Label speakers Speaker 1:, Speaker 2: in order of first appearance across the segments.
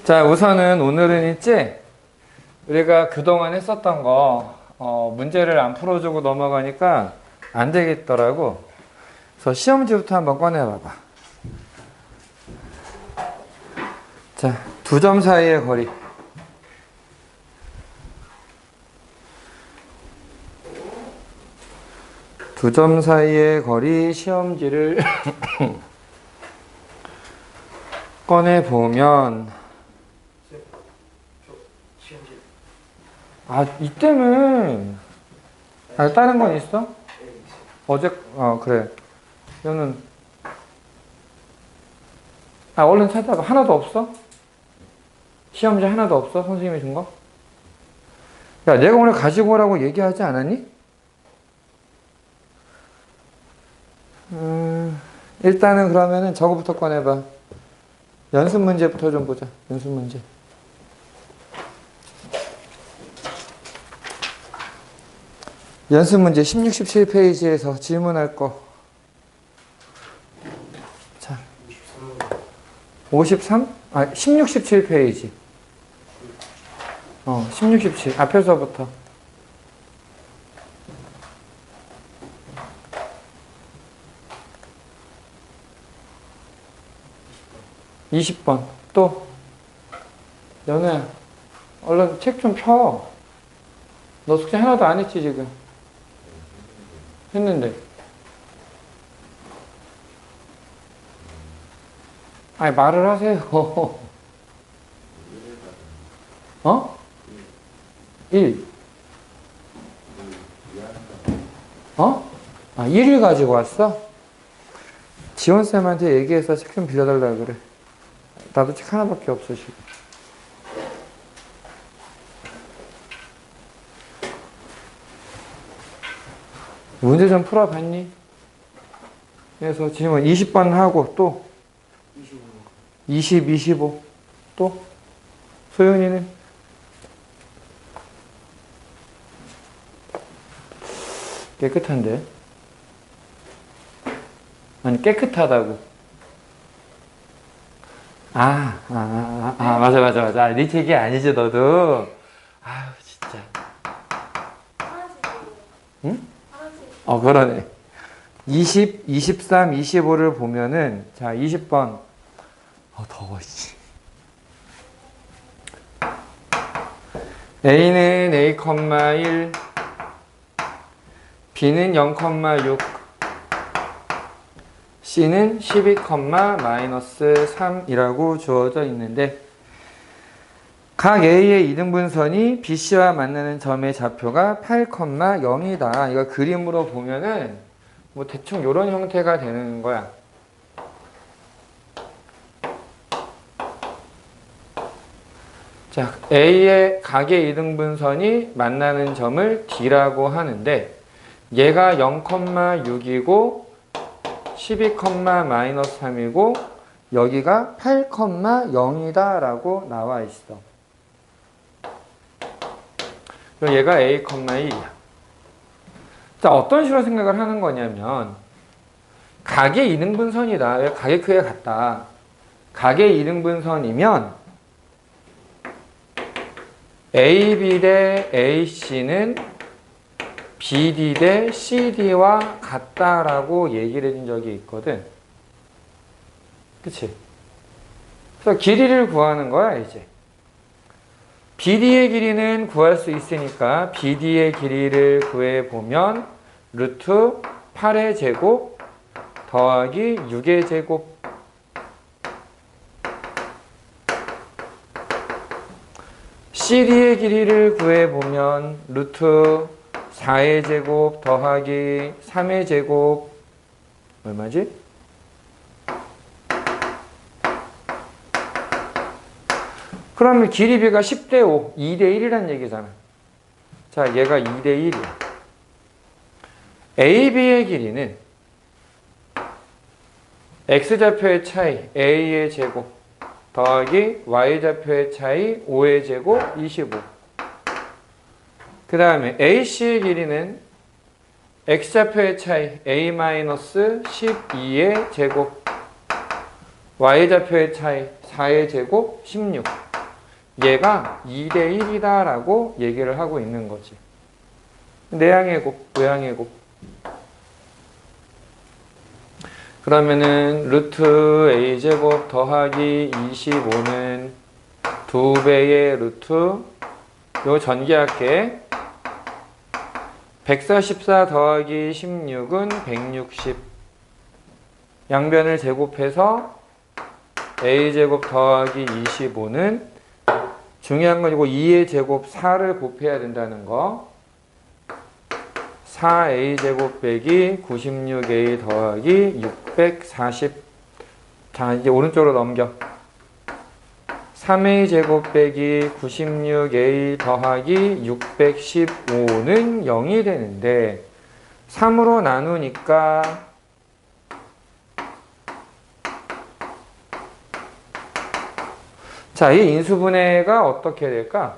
Speaker 1: 자, 우선은 오늘은 있지? 우리가 그동안 했었던 거, 문제를 안 풀어주고 넘어가니까 안 되겠더라고. 그래서 시험지부터 한번 꺼내봐봐. 자, 두 점 사이의 거리. 두 점 사이의 거리 시험지를 꺼내보면, 이때는, 다른 건 있어? 그래. 이거는, 얼른 찾아봐. 하나도 없어? 시험지 하나도 없어? 선생님이 준 거? 야, 내가 오늘 가지고 오라고 얘기하지 않았니? 일단은 그러면은 저거부터 꺼내봐. 연습 문제부터 좀 보자. 연습 문제. 연습 문제 16, 17페이지에서 질문할 거. 자. 53? 16, 17페이지. 16, 17. 앞에서부터. 20번. 또. 연우야, 얼른 책 좀 펴. 너 숙제 하나도 안 했지, 지금? 했는데. 말을 하세요. 1. 1을 가지고 왔어? 지원쌤한테 얘기해서 책 좀 빌려달라고 그래. 나도 책 하나밖에 없어, 지금. 문제 좀 풀어봤니? 그래서 질문 20번 하고 또 20, 25 또 소연이는 깨끗한데? 아니 깨끗하다고. 맞아. 네 책이 아니지 너도. 아유 진짜. 응? 그러네. 20, 23, 25를 보면은, 자, 20번. 더워, 씨. A는 A,1, B는 0,6, C는 12,-3이라고 주어져 있는데, 각 A의 이등분선이 BC와 만나는 점의 좌표가 8,0이다. 이거 그림으로 보면은 뭐 대충 이런 형태가 되는 거야. 자, A의 각의 이등분선이 만나는 점을 D라고 하는데 얘가 0,6이고 12,-3이고 여기가 8,0이다 라고 나와 있어. 그럼 얘가 A,1이야. 자, 어떤 식으로 생각을 하는 거냐면 각의 이등분선이다. 왜 각의 크기가 같다. 각의 이등분선이면 AB 대 AC는 BD 대 CD와 같다라고 얘기를 해준 적이 있거든. 그치? 그래서 길이를 구하는 거야, 이제. BD의 길이는 구할 수 있으니까 BD의 길이를 구해보면 루트 8의 제곱 더하기 6의 제곱 CD의 길이를 구해보면 루트 4의 제곱 더하기 3의 제곱 얼마지? 그러면 길이비가 10대 5, 2대 1이란 얘기잖아. 자, 얘가 2대 1이야. AB의 길이는 X좌표의 차이, A의 제곱, 더하기 Y좌표의 차이, 5의 제곱, 25. 그 다음에 AC의 길이는 X좌표의 차이, A-12의 제곱, Y좌표의 차이, 4의 제곱, 16. 얘가 2대 1이다 라고 얘기를 하고 있는 거지. 내항의 곱, 외항의 곱. 그러면은 루트 a제곱 더하기 25는 2배의 루트, 요 전개할게. 144 더하기 16은 160. 양변을 제곱해서 a제곱 더하기 25는 중요한 건 이거 2의 제곱 4를 곱해야 된다는 거. 4a제곱 빼기 96a 더하기 640. 자, 이제 오른쪽으로 넘겨. 3a제곱 빼기 96a 더하기 615는 0이 되는데 3으로 나누니까 자, 이 인수분해가 어떻게 될까?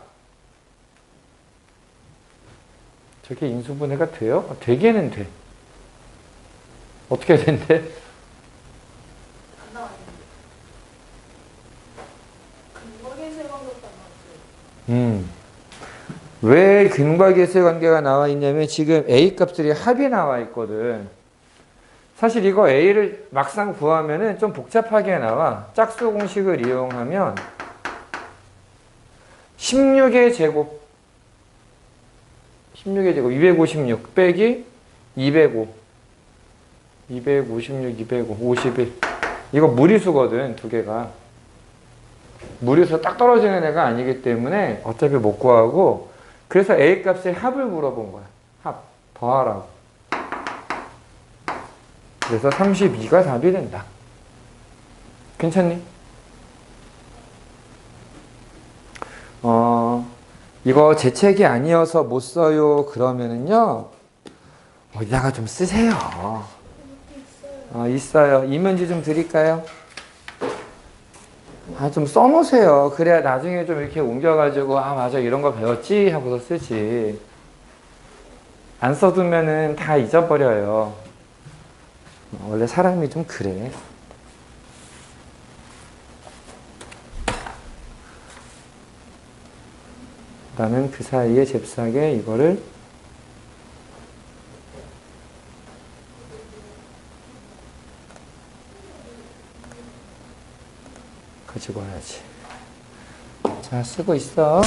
Speaker 1: 저게 인수분해가 돼요? 되게는 돼. 어떻게 된대?
Speaker 2: 안 나와요. 근각의 관계가 나왔어요.
Speaker 1: 왜 근과계수의 관계가 나와 있냐면 지금 A 값들이 합이 나와 있거든. 사실 이거 A를 막상 구하면은 좀 복잡하게 나와. 짝수 공식을 이용하면 16의 제곱 256 빼기 205 256, 205, 51 이거 무리수거든. 두 개가 무리수 딱 떨어지는 애가 아니기 때문에 어차피 못 구하고, 그래서 A 값의 합을 물어본 거야. 합 더하라고. 그래서 32가 답이 된다. 괜찮니? 이거 제 책이 아니어서 못 써요 그러면은요 어디다가 좀 쓰세요. 있어요. 이면지 좀 드릴까요? 좀 써놓으세요. 그래야 나중에 좀 이렇게 옮겨가지고 맞아 이런 거 배웠지 하고서 쓰지. 안 써두면은 다 잊어버려요. 원래 사람이 좀 그래. 나는 그 사이에 잽싸게 이거를 가지고 와야지. 자, 쓰고 있어.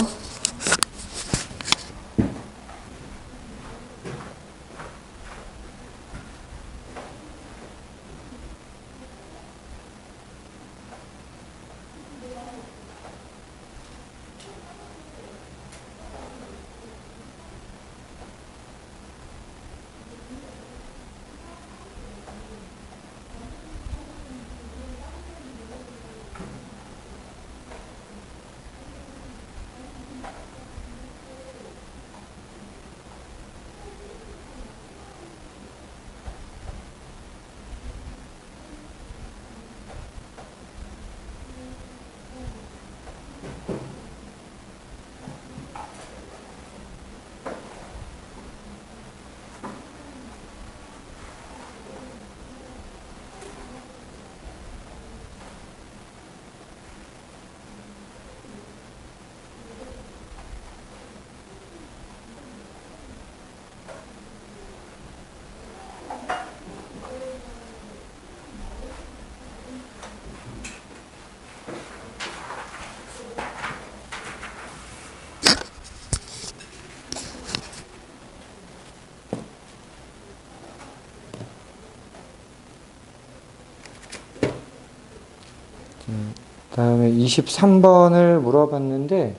Speaker 1: 다음에 23번을 물어봤는데,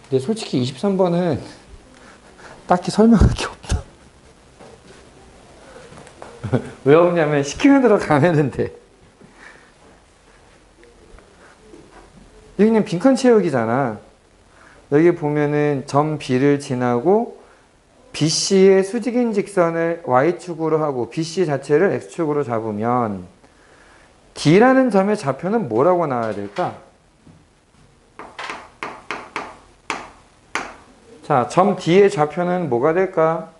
Speaker 1: 근데 솔직히 23번은 딱히 설명할 게 없다. 왜 없냐면 시키는 대로 가면 돼. 여기 그냥 빈칸 채우기잖아. 여기 보면은 점 B를 지나고 BC의 수직인 직선을 Y축으로 하고 BC 자체를 X축으로 잡으면 D라는 점의 좌표는 뭐라고 나와야 될까? 자, 점 D의 좌표는 뭐가 될까?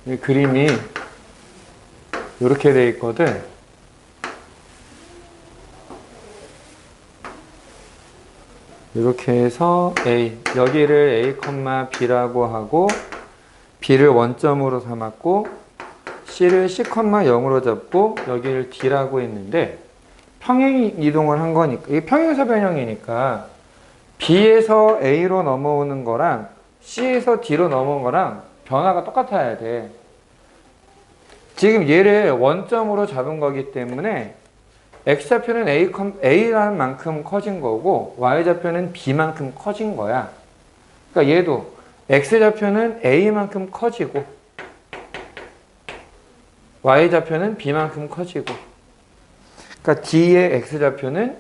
Speaker 1: 이 그림이 이렇게 돼 있거든. 이렇게 해서 A, 여기를 A, B라고 하고 B를 원점으로 삼았고 C를 C, 0으로 잡고 여기를 D라고 했는데 평행 이동을 한 거니까 이게 평행사 변형이니까 B에서 A로 넘어오는 거랑 C에서 D로 넘어오는 거랑 변화가 똑같아야 돼. 지금 얘를 원점으로 잡은 거기 때문에 X좌표는 A라는 만큼 커진 거고 Y좌표는 B만큼 커진 거야. 그러니까 얘도 X좌표는 A만큼 커지고 Y좌표는 B만큼 커지고 그러니까 D의 X좌표는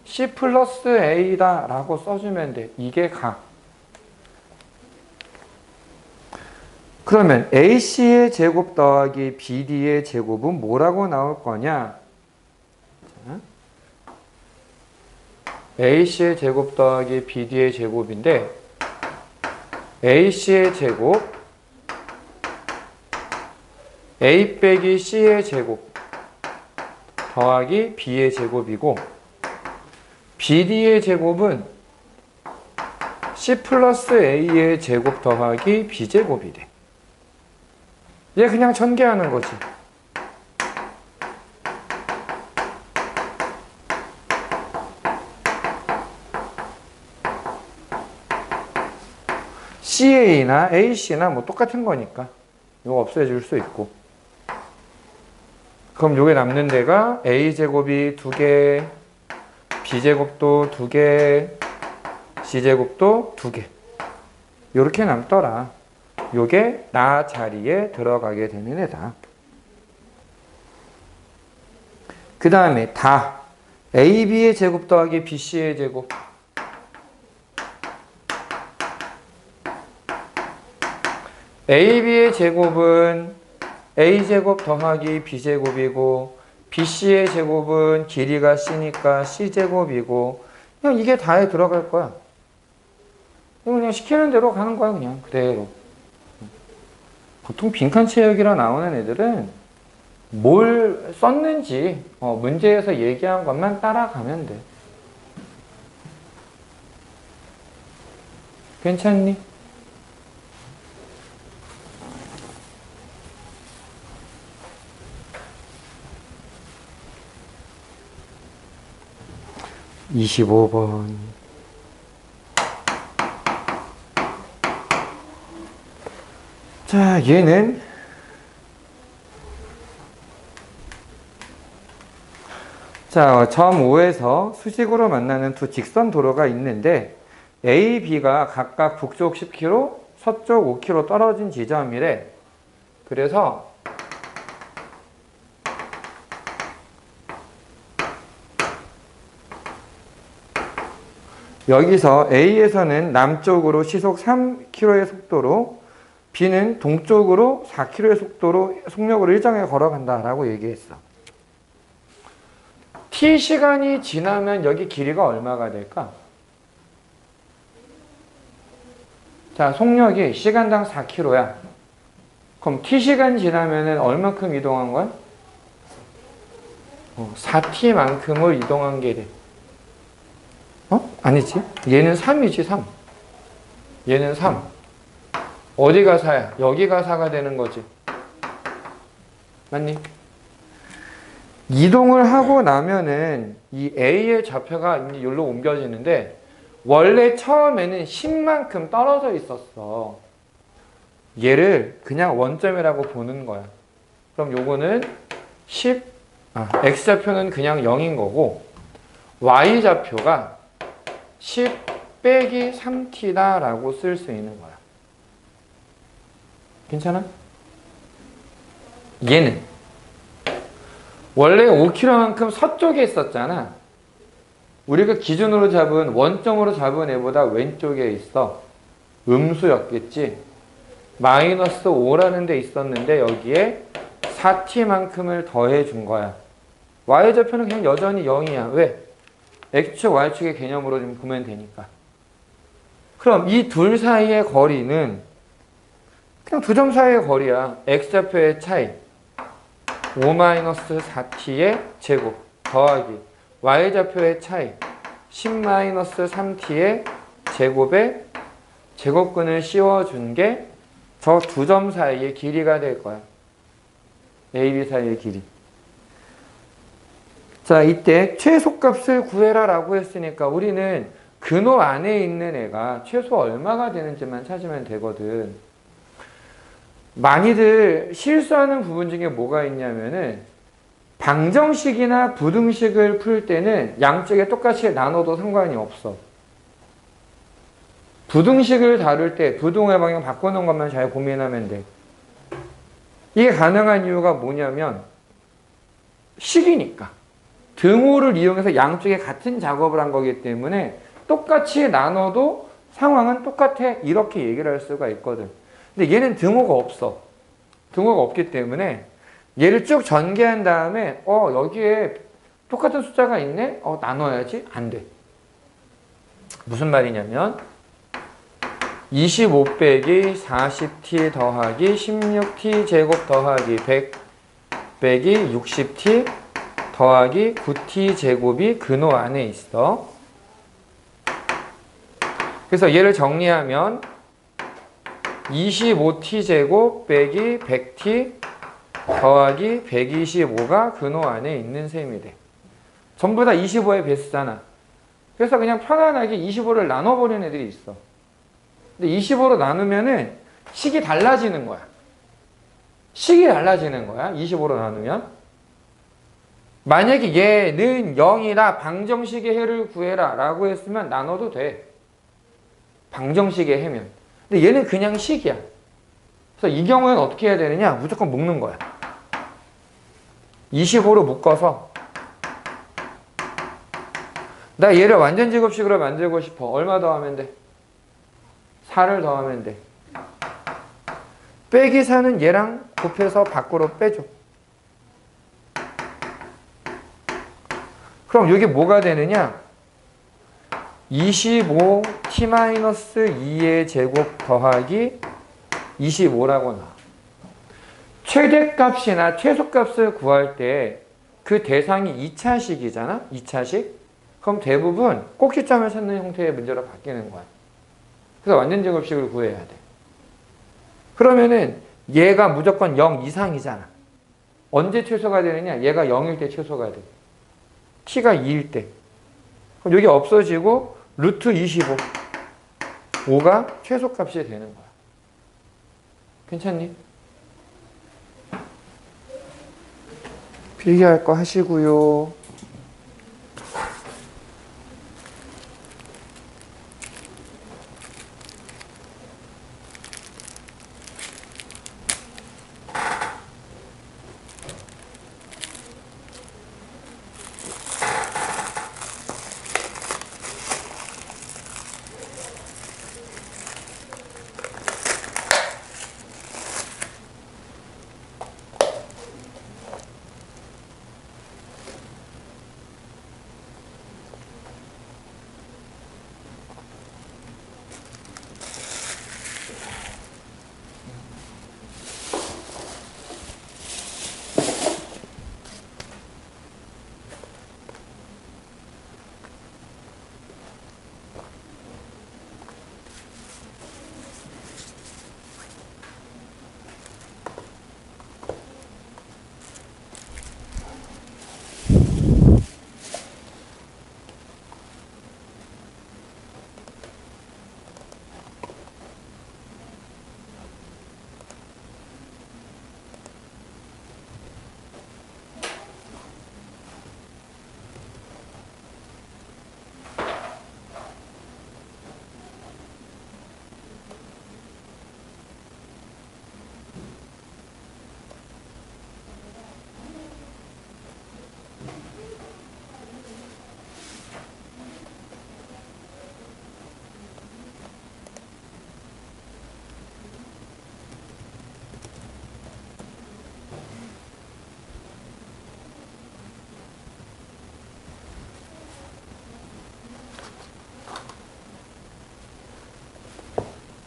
Speaker 1: C 플러스 A다 라고 써주면 돼. 이게 가. 그러면 AC의 제곱 더하기 BD의 제곱은 뭐라고 나올 거냐? AC의 제곱 더하기 BD의 제곱인데 AC의 제곱 A 빼기 C의 제곱 더하기 B의 제곱이고 BD의 제곱은 C 플러스 A의 제곱 더하기 B제곱이 돼. 얘 그냥 전개하는 거지. CA나 AC나 뭐 똑같은 거니까 이거 없애줄 수 있고 그럼 요게 남는 데가 A제곱이 2개 B제곱도 2개 C제곱도 2개 요렇게 남더라. 요게 나 자리에 들어가게 되는 애다. 그 다음에 다 AB의 제곱 더하기 BC의 제곱 AB의 제곱은 A제곱 더하기 B제곱이고 BC의 제곱은 길이가 C니까 C제곱이고 그냥 이게 다에 들어갈 거야. 이거 그냥 시키는 대로 가는 거야. 그냥 그대로. 보통 빈칸 체육이라 나오는 애들은 뭘 썼는지 문제에서 얘기한 것만 따라가면 돼. 괜찮니? (25번) 자, 얘는 자, 점 O에서 수직으로 만나는 두 직선 도로가 있는데 A, B가 각각 북쪽 10km, 서쪽 5km 떨어진 지점이래. 그래서 여기서 A에서는 남쪽으로 시속 3km의 속도로 B는 동쪽으로 4km의 속력으로 일정하게 걸어간다라고 얘기했어. T 시간이 지나면 여기 길이가 얼마가 될까? 자, 속력이 시간당 4km야. 그럼 T 시간 지나면은 얼마큼 이동한 거야? 4T만큼을 이동한 게 돼. 아니지. 얘는 3이지, 3. 얘는 3. 어디가 4야? 여기가 4가 되는 거지. 맞니? 이동을 하고 나면은 이 A의 좌표가 이제 여기로 옮겨지는데 원래 처음에는 10만큼 떨어져 있었어. 얘를 그냥 원점이라고 보는 거야. 그럼 요거는 X좌표는 그냥 0인 거고 Y좌표가 10 빼기 3T다 라고 쓸 수 있는 거야. 괜찮아? 얘는 원래 5km만큼 서쪽에 있었잖아. 우리가 기준으로 잡은 원점으로 잡은 애보다 왼쪽에 있어. 음수였겠지. 마이너스 5라는 데 있었는데 여기에 4T만큼을 더해 준 거야. Y좌표는 그냥 여전히 0이야. 왜? X축, Y축의 개념으로 좀 보면 되니까. 그럼 이 둘 사이의 거리는 그냥 두 점 사이의 거리야. X좌표의 차이 5-4T의 제곱 더하기 Y좌표의 차이 10-3t의 제곱에 제곱근을 씌워준 게 저 두 점 사이의 길이가 될 거야. A, B 사이의 길이. 자, 이때 최소값을 구해라 라고 했으니까 우리는 근호 안에 있는 애가 최소 얼마가 되는지만 찾으면 되거든. 많이들 실수하는 부분 중에 뭐가 있냐면은 방정식이나 부등식을 풀 때는 양쪽에 똑같이 나눠도 상관이 없어. 부등식을 다룰 때 부등호의 방향 바꾸는 것만 잘 고민하면 돼. 이게 가능한 이유가 뭐냐면 식이니까. 등호를 이용해서 양쪽에 같은 작업을 한 거기 때문에 똑같이 나눠도 상황은 똑같아. 이렇게 얘기를 할 수가 있거든. 근데 얘는 등호가 없어. 등호가 없기 때문에 얘를 쭉 전개한 다음에 여기에 똑같은 숫자가 있네? 나눠야지? 안 돼. 무슨 말이냐면 25 빼기 40t 더하기 16t 제곱 더하기 100 빼기 60t 더하기 9t 제곱이 근호 안에 있어. 그래서 얘를 정리하면 25t 제곱 빼기 100t 더하기 125가 근호 안에 있는 셈이 돼. 전부 다 25의 배수잖아. 그래서 그냥 편안하게 25를 나눠버리는 애들이 있어. 근데 25로 나누면은 식이 달라지는 거야. 식이 달라지는 거야. 25로 나누면. 만약에 얘는 0이라 방정식의 해를 구해라 라고 했으면 나눠도 돼. 방정식의 해면. 근데 얘는 그냥 식이야. 그래서 이 경우에는 어떻게 해야 되느냐? 무조건 묶는 거야. 25로 묶어서 나 얘를 완전 제곱식으로 만들고 싶어. 얼마 더하면 돼? 4를 더하면 돼. 빼기 4는 얘랑 곱해서 밖으로 빼줘. 그럼 이게 뭐가 되느냐? 25t-2의 제곱 더하기 25라고 나와. 최대값이나 최소값을 구할 때 그 대상이 2차식이잖아? 2차식? 그럼 대부분 꼭지점을 찾는 형태의 문제로 바뀌는 거야. 그래서 완전 제곱식을 구해야 돼. 그러면은 얘가 무조건 0 이상이잖아. 언제 최소가 되느냐? 얘가 0일 때 최소가 돼. t가 2일 때. 그럼 여기 없어지고 루트 25. 5가 최소값이 되는 거야. 괜찮니? 필기할 거 하시고요.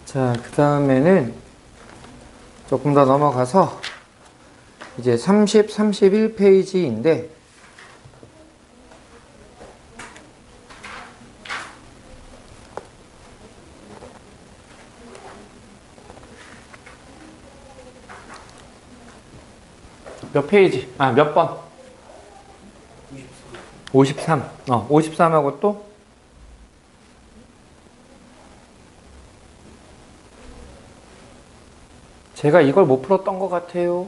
Speaker 1: 자, 그 다음에는 조금 더 넘어가서 이제 30, 31페이지인데 몇 페이지? 아, 몇 번? 53. 53하고 또? 제가 이걸 못 풀었던 것 같아요.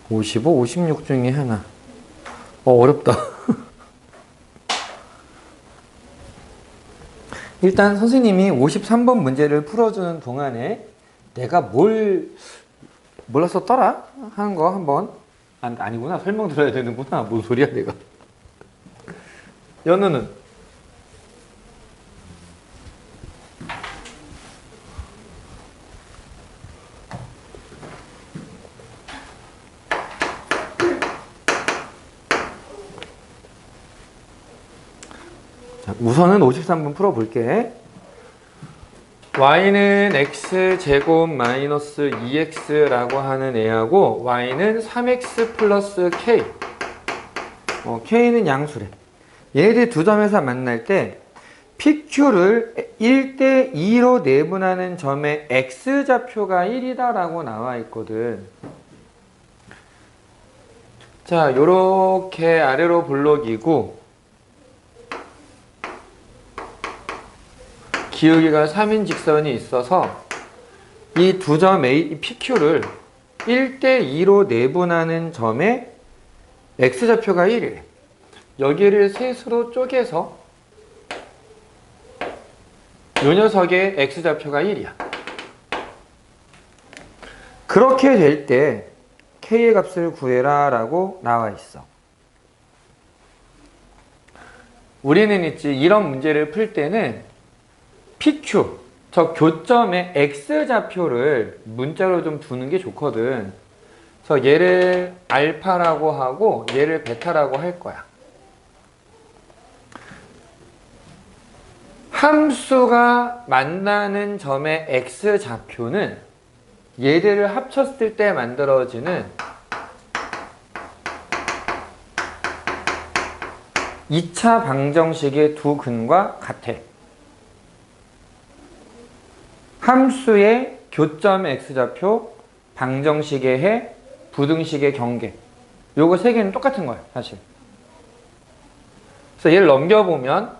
Speaker 1: 55, 56 중에 하나. 어렵다. 일단 선생님이 53번 문제를 풀어주는 동안에 내가 뭘 몰랐었더라? 하는 거 한번. 아니구나. 설명 들어야 되는구나. 뭔 소리야 내가. 연우는? 자, 우선은 53번 풀어볼게. y는 x제곱 마이너스 2x라고 하는 애하고 y는 3x 플러스 k. k는 양수래. 얘네들 두 점에서 만날 때 PQ를 1대2로 내분하는 점의 x좌표가 1이다 라고 나와 있거든. 자, 요렇게 아래로 블록이고 기울기가 3인 직선이 있어서 이 두 점 PQ를 1대2로 내분하는 점의 x좌표가 1이래. 여기를 셋으로 쪼개서 요 녀석의 x좌표가 1이야. 그렇게 될 때 k의 값을 구해라 라고 나와 있어. 우리는 있지, 이런 문제를 풀 때는 PQ, 저 교점의 x좌표를 문자로 좀 두는 게 좋거든. 그래서 얘를 알파라고 하고 얘를 베타라고 할 거야. 함수가 만나는 점의 x좌표는 얘들을 합쳤을 때 만들어지는 2차 방정식의 두 근과 같아. 함수의 교점 x좌표, 방정식의 해, 부등식의 경계. 요거 세 개는 똑같은 거예요, 사실. 그래서 얘를 넘겨보면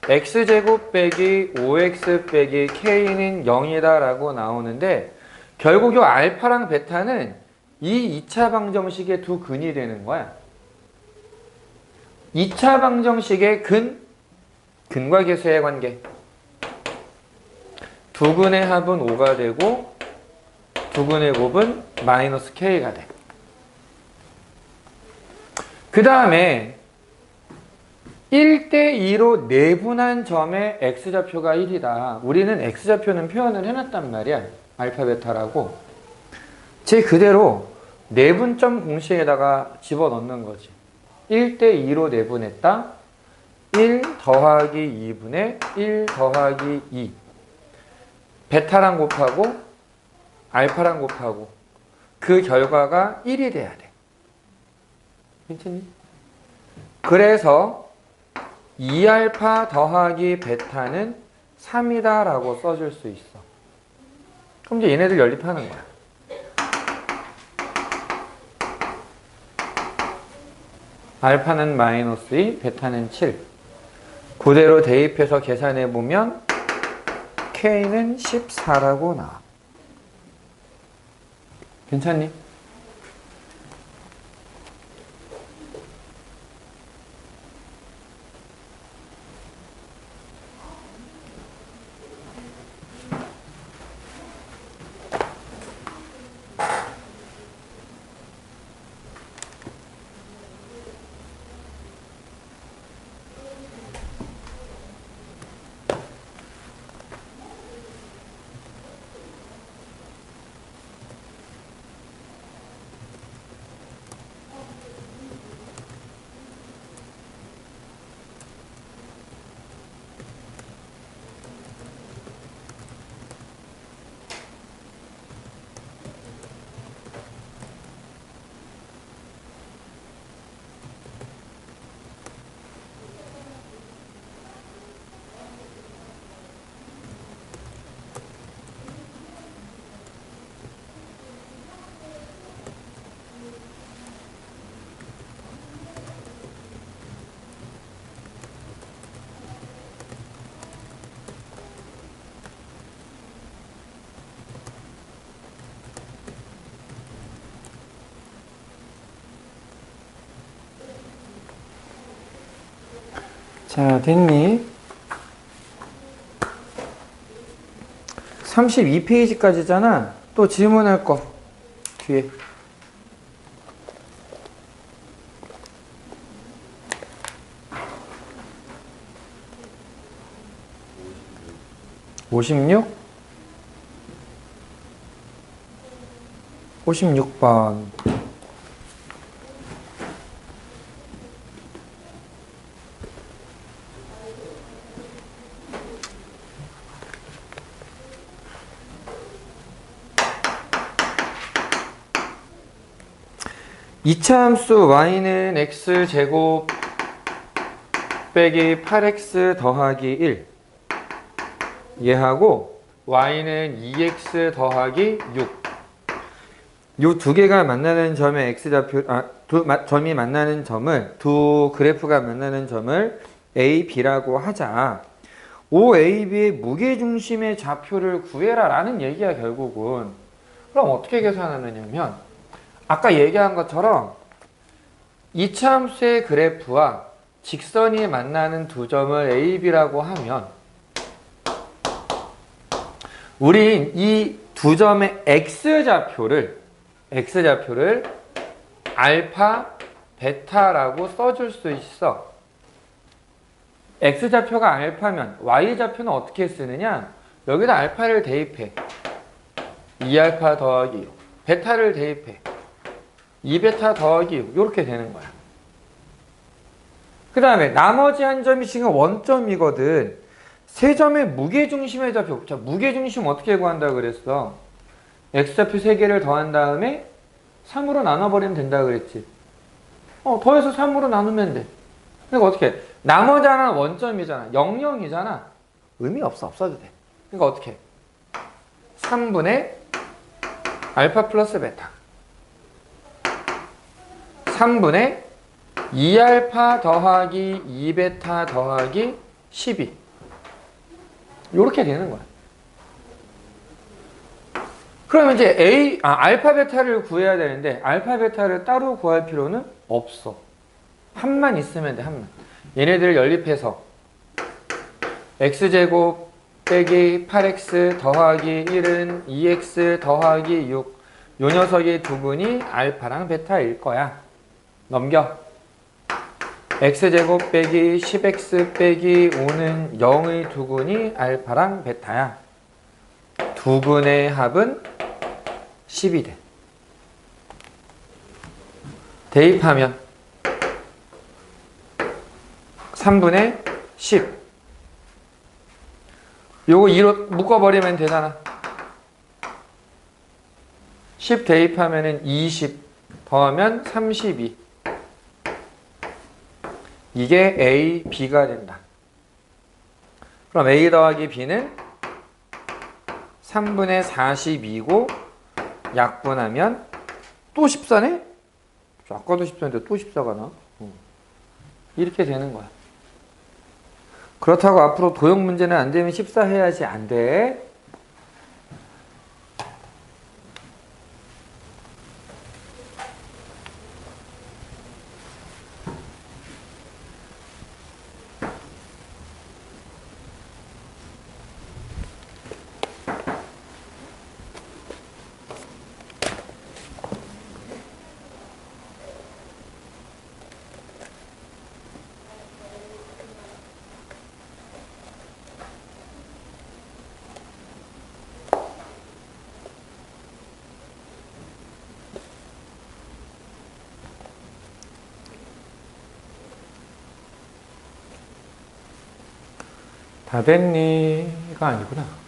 Speaker 1: x제곱 빼기 5x 빼기 k는 0이다 라고 나오는데 결국 요 알파랑 베타는 이 2차 방정식의 두 근이 되는 거야. 2차 방정식의 근과 계수의 관계. 두 근의 합은 5가 되고 두 근의 곱은 마이너스 k가 돼. 그 다음에 1대2로 내분한 점의 x좌표가 1이다. 우리는 x좌표는 표현을 해놨단 말이야. 알파, 베타라고. 제 그대로 내분점 공식에다가 집어넣는 거지. 1대2로 내분했다. 1 더하기 2분의 1 더하기 2. 베타랑 곱하고 알파랑 곱하고 그 결과가 1이 돼야 돼. 괜찮니? 그래서 2알파 더하기 베타는 3이다 라고 써줄 수 있어. 그럼 이제 얘네들 연립하는 거야. 알파는 마이너스 2, 베타는 7. 그대로 대입해서 계산해보면 K는 14라고 나와. 괜찮니? 자, 됐니? 32페이지까지잖아. 또 질문할 거 뒤에. (56) 56번. 이차함수 y는 x제곱 빼기 8x 더하기 1 얘하고 y는 2x 더하기 6 요 두 개가 만나는 점의 x좌표 점이 만나는 점을 두 그래프가 만나는 점을 a, b라고 하자. OAB의 무게중심의 좌표를 구해라 라는 얘기야 결국은. 그럼 어떻게 계산하느냐면 아까 얘기한 것처럼 이차함수의 그래프와 직선이 만나는 두 점을 A, B라고 하면 우린 이 두 점의 X좌표를 알파, 베타라고 써줄 수 있어. X좌표가 알파면 Y좌표는 어떻게 쓰느냐? 여기다 알파를 대입해. 2알파 더하기 6. 베타를 대입해. 2베타 더하기 6 이렇게 되는 거야. 그 다음에 나머지 한 점이 지금 원점이거든. 세 점의 무게중심의 좌표. 자, 무게중심 어떻게 구한다 그랬어? X좌표 3개를 더한 다음에 3으로 나눠버리면 된다 그랬지. 더해서 3으로 나누면 돼. 그러니까 어떻게 해? 나머지 하나는 원점이잖아. 0,0이잖아. 의미 없어. 없어도 돼. 그러니까 어떻게 해? 3분의 알파 플러스 베타. 3분의 2알파 더하기 2베타 더하기 12 이렇게 되는 거야. 그러면 이제 알파 베타를 구해야 되는데 알파 베타를 따로 구할 필요는 없어. 합만 있으면 돼. 합만. 얘네들을 연립해서 x제곱 빼기 8x 더하기 1은 2x 더하기 6 요 녀석의 두 분이 알파랑 베타일 거야. 넘겨. x제곱 빼기 10x 빼기 5는 0의 두 분이 알파랑 베타야. 두 분의 합은 10이 돼. 대입하면 3분의 10. 요거 2로 묶어버리면 되잖아. 10 대입하면 20 더하면 32. 이게 A, B가 된다. 그럼 A 더하기 B는 3분의 42고 약분하면 또 14네? 아까도 14인데 또 14가 나? 이렇게 되는 거야. 그렇다고 앞으로 도형 문제는 안 되면 14 해야지. 안 돼. 다 됐니?가 아니구나.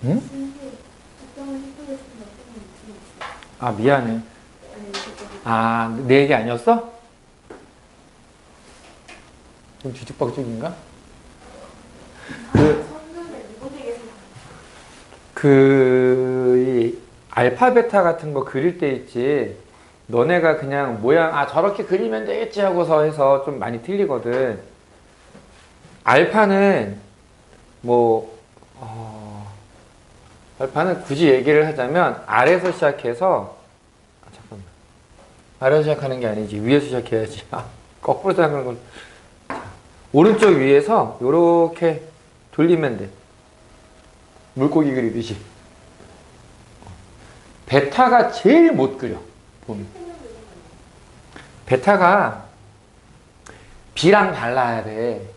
Speaker 1: 응? 아, 미안해.
Speaker 2: 아니 이렇게
Speaker 1: 아, 내 얘기 아니었어? 좀 뒤죽박죽인가?
Speaker 2: 선생님 누구에게
Speaker 1: 이 알파, 베타 같은 거 그릴 때 있지. 너네가 그냥 모양, 아, 저렇게 그리면 되겠지 하고서 해서 좀 많이 틀리거든. 알파는 알파는 굳이 얘기를 하자면 아래에서 시작해서, 잠깐만. 아래에서 시작하는 게 아니지. 위에서 시작해야지. 아, 거꾸로 생각하는 건. 자, 오른쪽 위에서 요렇게 돌리면 돼. 물고기 그리듯이. 베타가 제일 못 그려. 보면. 베타가 B랑 달라야 돼.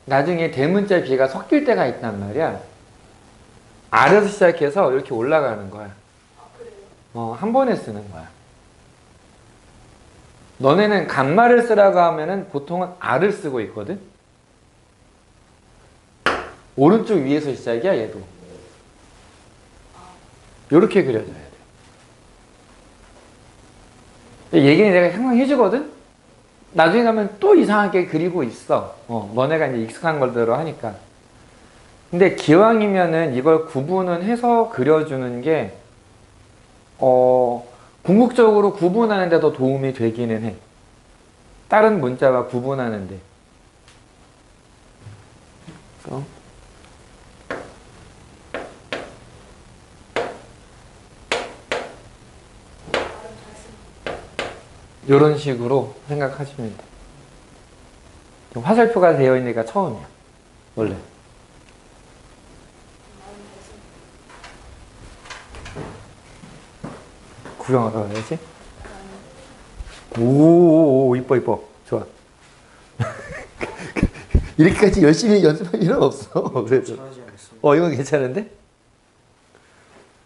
Speaker 1: 나중에 대문자 B가 섞일 때가 있단 말이야. 아래서 시작해서 이렇게 올라가는 거야.
Speaker 2: 아 그래요?
Speaker 1: 한 번에 쓰는 거야. 너네는 간말을 쓰라고 하면은 보통은 R을 쓰고 있거든? 오른쪽 위에서 시작이야, 얘도. 이렇게 그려져야 돼. 얘기는 내가 항상 해주거든? 나중에 가면 또 이상하게 그리고 있어. 너네가 이제 익숙한 걸대로 하니까. 근데 기왕이면은 이걸 구분은 해서 그려주는 게, 궁극적으로 구분하는 데도 도움이 되기는 해. 다른 문자와 구분하는데. 이런 식으로 생각하시면 돼. 화살표가 되어 있는 게 처음이야. 원래. 구경하러 가야지. 오, 이뻐, 이뻐. 좋아. 이렇게까지 열심히 연습할 필요는 없어. 그래도. 이건 괜찮은데?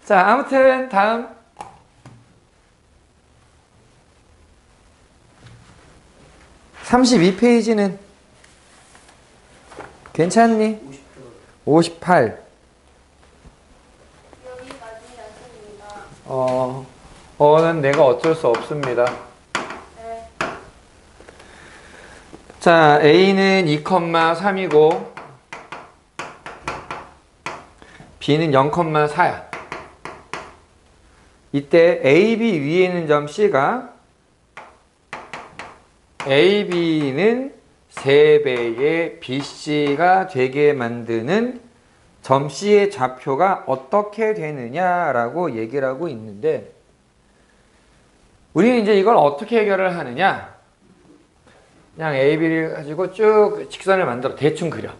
Speaker 1: 자, 아무튼, 다음. 32페이지는 괜찮니? 58.
Speaker 2: 여기까지 했습니다.
Speaker 1: 는 내가 어쩔 수 없습니다.
Speaker 2: 네.
Speaker 1: 자, A는 2,3이고 B는 0,4야. 이때 AB 위에 있는 점 C가 AB는 3배의 BC가 되게 만드는 점 C의 좌표가 어떻게 되느냐라고 얘기를 하고 있는데, 우리는 이제 이걸 어떻게 해결을 하느냐? 그냥 AB를 가지고 쭉 직선을 만들어 대충 그려.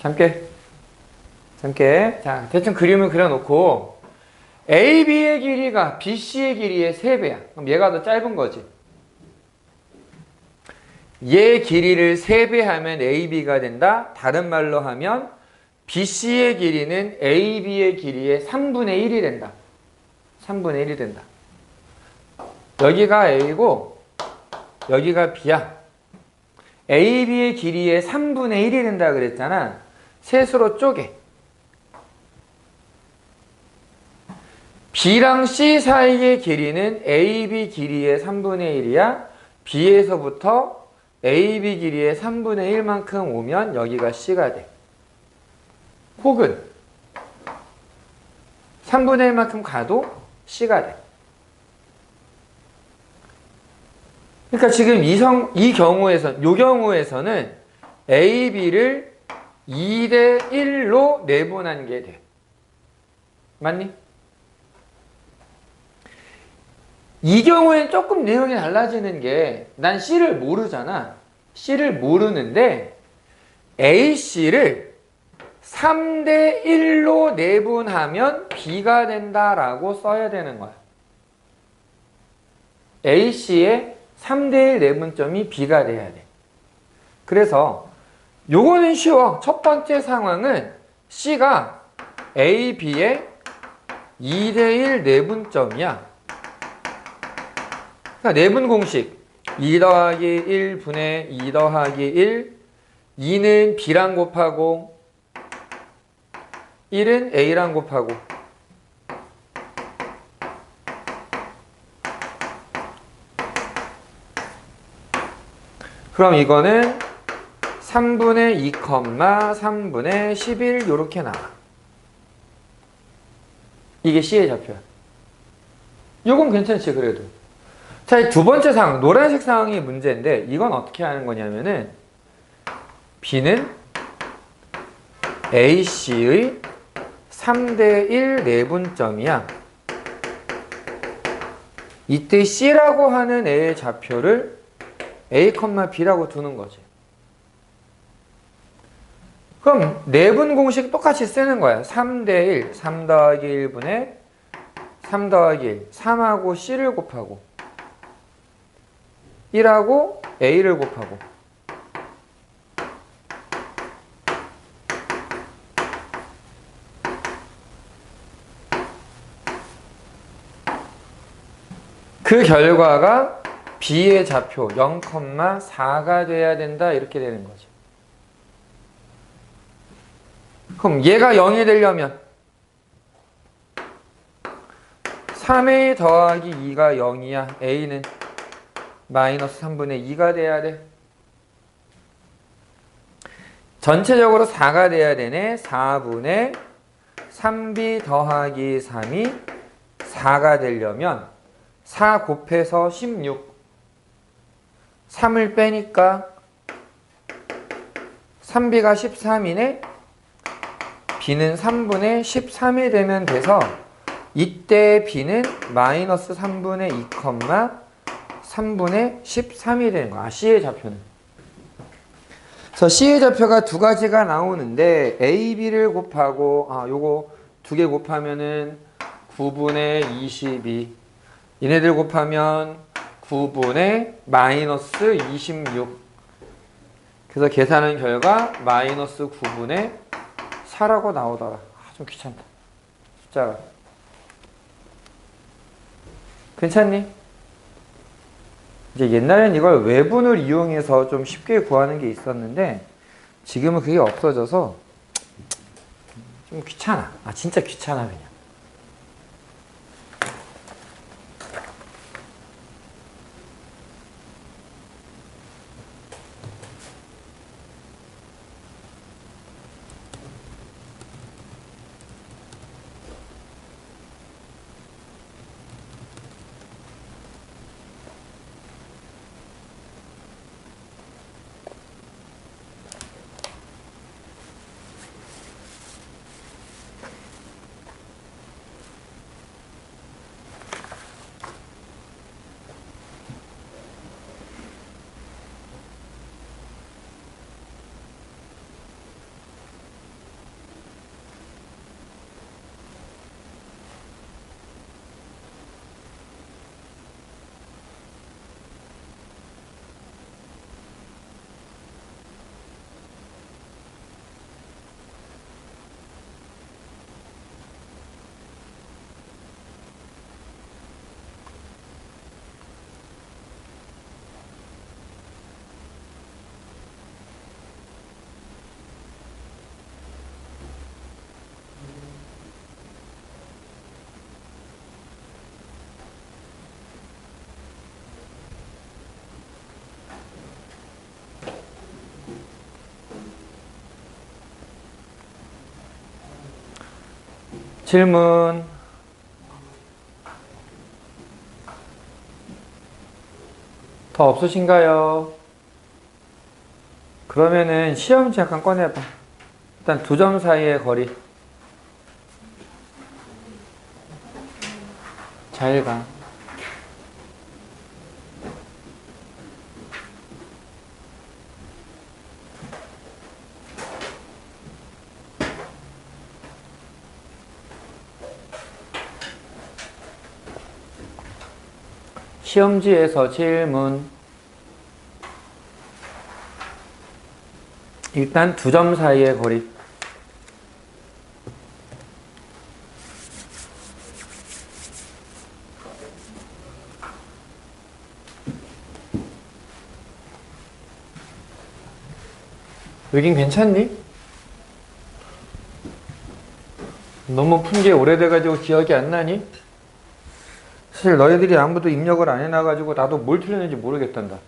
Speaker 1: 잠깐. 자, 대충 그림을 그려놓고 AB의 길이가 BC의 길이의 3배야. 그럼 얘가 더 짧은 거지. 얘 길이를 3배 하면 AB가 된다. 다른 말로 하면 BC의 길이는 AB의 길이의 3분의 1이 된다. 3분의 1이 된다. 여기가 A고 여기가 B야. AB의 길이의 3분의 1이 된다 그랬잖아. 셋으로 쪼개. B랑 C 사이의 길이는 AB 길이의 3분의 1이야. B에서부터 AB 길이의 3분의 1만큼 오면 여기가 C가 돼. 혹은 3분의 1만큼 가도 C가 돼. 그러니까 지금 이 경우에서는 AB를 2대 1로 내분한 게 돼. 맞니? 이 경우엔 조금 내용이 달라지는 게, 난 C를 모르잖아. C를 모르는데 AC를 3대 1로 내분하면 B가 된다라고 써야 되는 거야. AC의 3대 1 내분점이 B가 돼야 돼. 그래서 요거는 쉬워. 첫 번째 상황은 C가 AB의 2대 1 내분점이야. 그러니까 내분 공식 2 더하기 1 분의 2 더하기 1, 2는 B랑 곱하고 1은 A랑 곱하고 그럼 이거는 3분의 2, 3분의 11 이렇게 나와. 이게 C의 좌표야. 이건 괜찮지 그래도. 자, 이 두 번째 상황, 노란색 상황이 문제인데 이건 어떻게 하는 거냐면은 B는 AC의 3대 1 내분점이야. 이때 C라고 하는 A의 좌표를 A, B라고 두는 거지. 그럼 내분 공식 똑같이 쓰는 거야. 3대 1, 3 더하기 1분의 3 더하기 1, 3하고 C를 곱하고 1하고 A를 곱하고 그 결과가 B의 좌표 0,4가 돼야 된다 이렇게 되는 거죠. 그럼 얘가 0이 되려면 3A 더하기 2가 0이야. A는 마이너스 3분의 2가 돼야 돼. 전체적으로 4가 돼야 되네. 4분의 3B 더하기 3이 4가 되려면 4 곱해서 16 3을 빼니까 3B가 13이네. B는 3분의 13이 되면 돼서 이때 B는 마이너스 3분의 2, 3분의 13이 되는 거야. C의 좌표는. 그래서 C의 좌표가 두 가지가 나오는데 A, B를 곱하고 요거 두 개 곱하면은 9분의 22 얘네들 곱하면 9분의 마이너스 26 그래서 계산한 결과 마이너스 9분의 4라고 나오더라. 좀 귀찮다. 숫자가. 괜찮니? 이제 옛날엔 이걸 외분을 이용해서 좀 쉽게 구하는 게 있었는데 지금은 그게 없어져서 좀 귀찮아. 진짜 귀찮아 그냥. 질문. 더 없으신가요? 그러면은 시험지 잠깐 꺼내봐. 일단 두 점 사이의 거리. 잘 가. 시험지에서 질문. 일단 두 점 사이의 거리. 여긴 괜찮니? 너무 푼 게 오래돼가지고 기억이 안 나니? 사실 너희들이 아무도 입력을 안 해놔가지고 나도 뭘 틀렸는지 모르겠단다.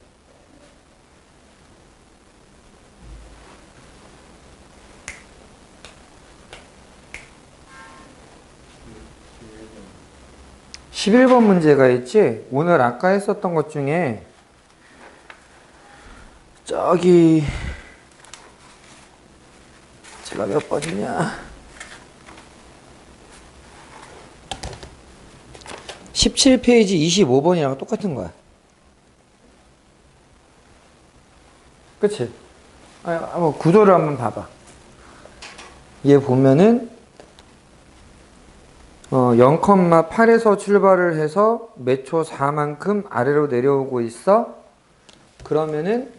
Speaker 1: 11번 문제가 있지? 오늘 아까 했었던 것 중에 저기 제가 몇 번이냐? 17페이지 25번이랑 똑같은 거야. 그치? 한번 구조를 한번 봐봐. 얘 보면은 0,8에서 출발을 해서 몇 초 4만큼 아래로 내려오고 있어. 그러면은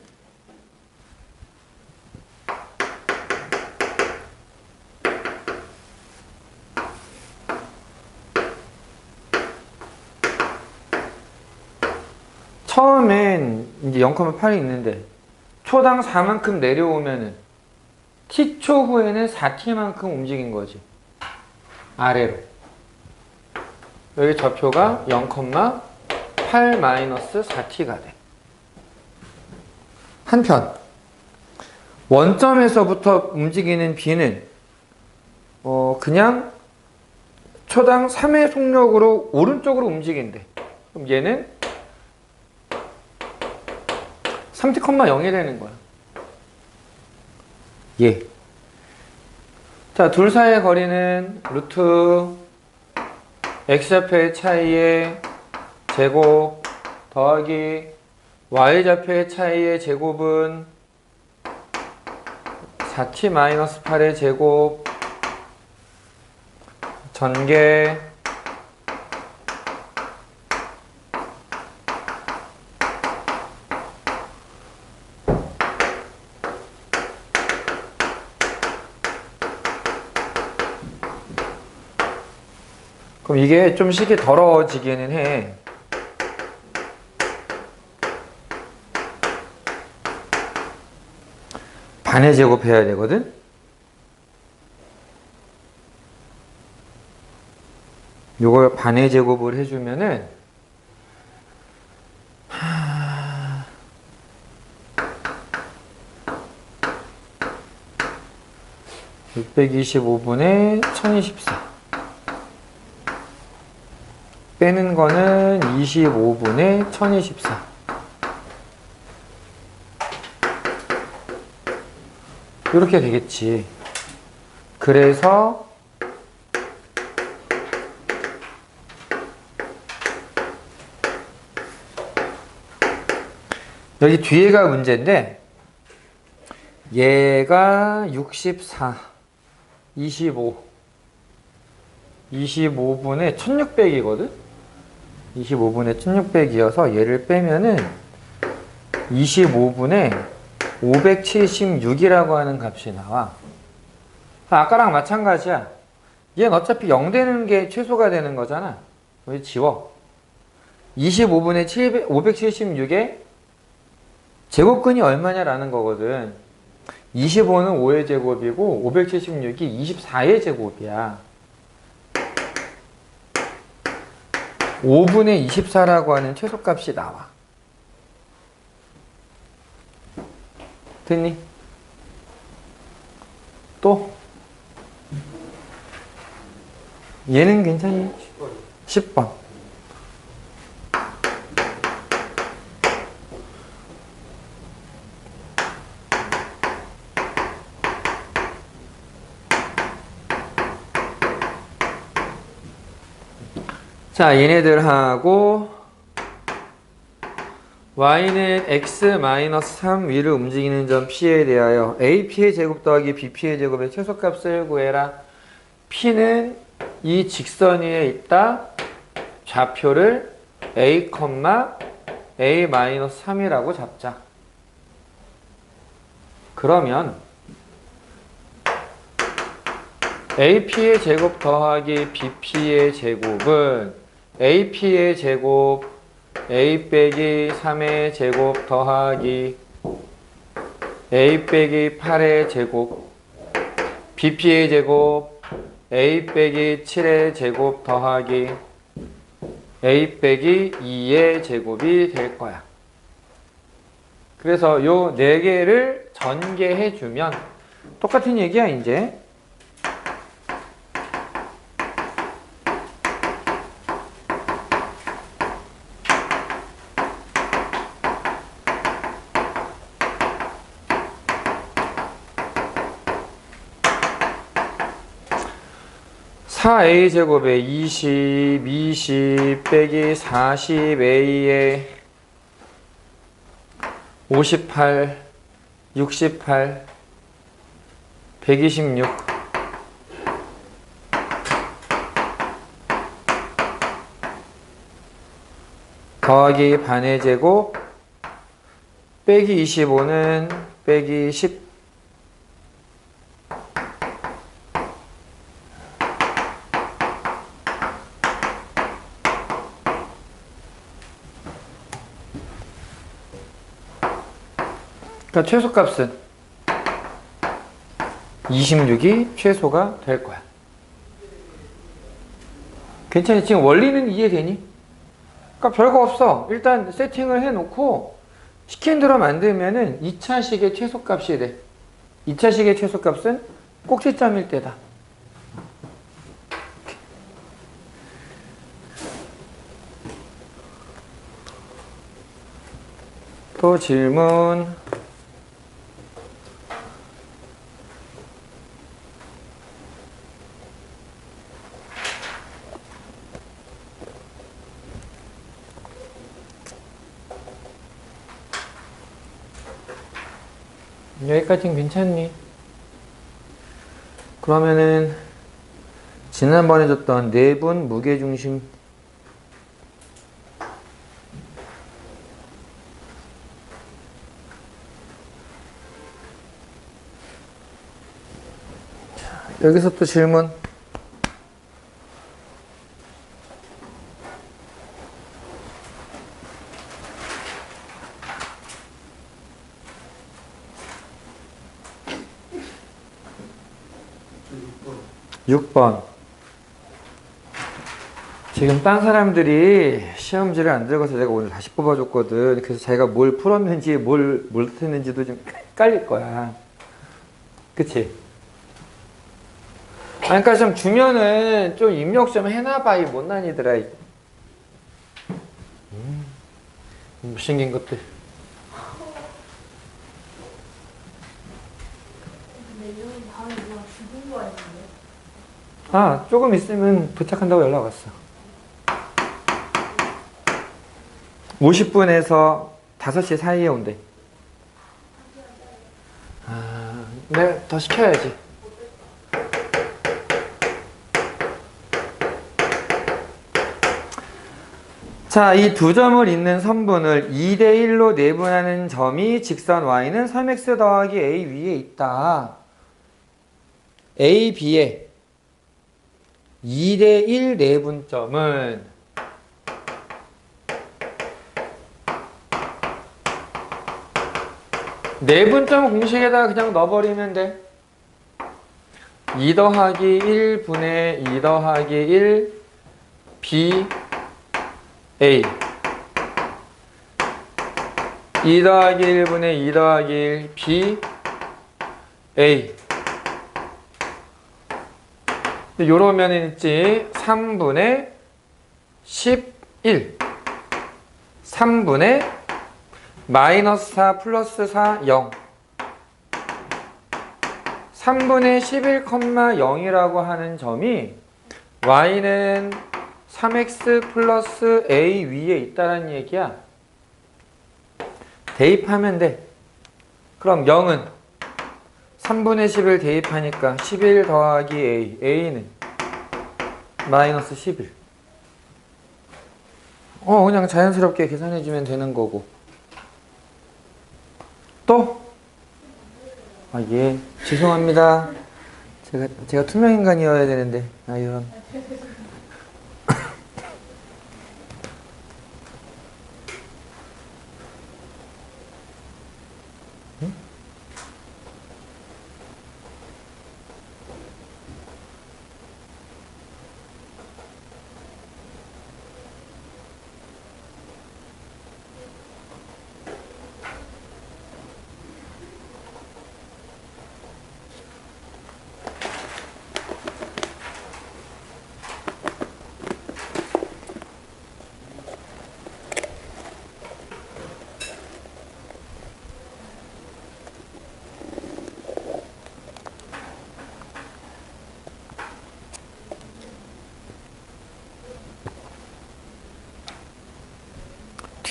Speaker 1: 처음엔 이제 0,8이 있는데 초당 4만큼 내려오면은 t초 후에는 4t만큼 움직인 거지. 아래로. 여기 좌표가 0,8-4t가 돼. 한편 원점에서부터 움직이는 b는 그냥 초당 3의 속력으로 오른쪽으로 움직인대. 그럼 얘는 3t,0이 되는 거야. 예. 자, 둘 사이의 거리는 루트 x좌표의 차이의 제곱 더하기 y좌표의 차이의 제곱은 4t-8의 제곱 전개 그럼 이게 좀 식이 더러워지기는 해. 반의 제곱 해야 되거든? 요걸 반의 제곱을 해주면은 625분의 1024 빼는 거는 25분의 1024 이렇게 되겠지. 그래서 여기 뒤에가 문제인데 얘가 64 25 25분의 1600이거든? 25분의 1600이어서 얘를 빼면은 25분의 576이라고 하는 값이 나와. 아까랑 마찬가지야. 얘는 어차피 0 되는 게 최소가 되는 거잖아. 여기 지워. 25분의 576의 제곱근이 얼마냐라는 거거든. 25는 5의 제곱이고 576이 24의 제곱이야. 5분의 24라고 하는 최소값이 나와. 됐니? 또? 얘는 괜찮니? 10번. 자, 얘네들하고 y는 x-3 위를 움직이는 점 p에 대하여 ap의 제곱 더하기 bp의 제곱의 최소값을 구해라. p는 이 직선 위에 있다. 좌표를 a,a-3이라고 잡자. 그러면 ap의 제곱 더하기 bp의 제곱은 ap의 제곱 a 빼기 3의 제곱 더하기 a 빼기 8의 제곱 bp의 제곱 a 빼기 7의 제곱 더하기 a 빼기 2의 제곱이 될 거야. 그래서 요 4개를 전개해주면 똑같은 얘기야 이제. 4a제곱에 20 빼기 40a에 58 68 126 더하기 반의 제곱 빼기 25는 빼기 10 그러니까 최소값은 26이 최소가 될 거야. 괜찮니? 지금 원리는 이해되니? 그러니까 별거 없어. 일단 세팅을 해놓고 시킨 대로 만들면은 2차식의 최소값이 돼. 2차식의 최소값은 꼭지점일 때다. 또 질문. 여기까지는 괜찮니? 그러면은 지난번에 줬던 내분 무게중심 자, 여기서 또 질문. 육 번. 지금 딴 사람들이 시험지를 안 들어가서 내가 오늘 다시 뽑아줬거든. 그래서 자기가 뭘 풀었는지 뭘 못했는지도 좀 헷갈릴 거야. 그치? 그러니까 좀 주면은 좀 입력 좀 해놔봐, 이 못난이들아. 못생긴 것들.
Speaker 2: 근데 이런 다음에 누가 죽은 거 아닌데?
Speaker 1: 아, 조금 있으면 도착한다고 연락 왔어. 50분에서 5시 사이에 온대. 아, 내가 더 시켜야지. 자, 이 두 점을 잇는 선분을 2대1로 내분하는 점이 직선 y는 3x 더하기 a 위에 있다. a, b의 2대1 내분점은 내분점 공식에다가 그냥 넣어버리면 돼. 2 더하기 1분의 2 더하기 1 b a 2 더하기 1분의 2 더하기 1 b a 요러면 있지 3분의 11 3분의 마이너스 4 플러스 4 0 3분의 11,0이라고 하는 점이 y는 3x 플러스 a 위에 있다는 얘기야. 대입하면 돼. 그럼 0은 3분의 10을 대입하니까 11 더하기 a, a는 마이너스 11. 그냥 자연스럽게 계산해주면 되는 거고. 또? 아, 예. 죄송합니다. 제가 투명인간이어야 되는데. 아유.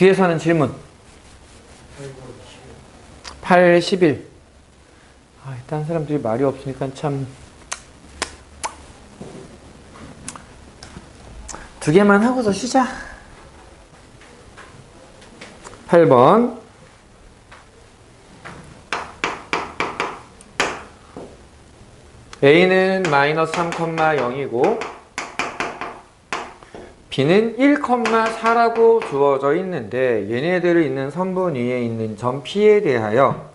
Speaker 1: 뒤에서는 질문. 8, 11. 딴 사람들이 말이 없으니까 참. 두 개만 하고서 쉬자. 8번. A는 마이너스 3,0이고 B는 1,4라고 주어져 있는데 얘네들이 있는 선분 위에 있는 점 P에 대하여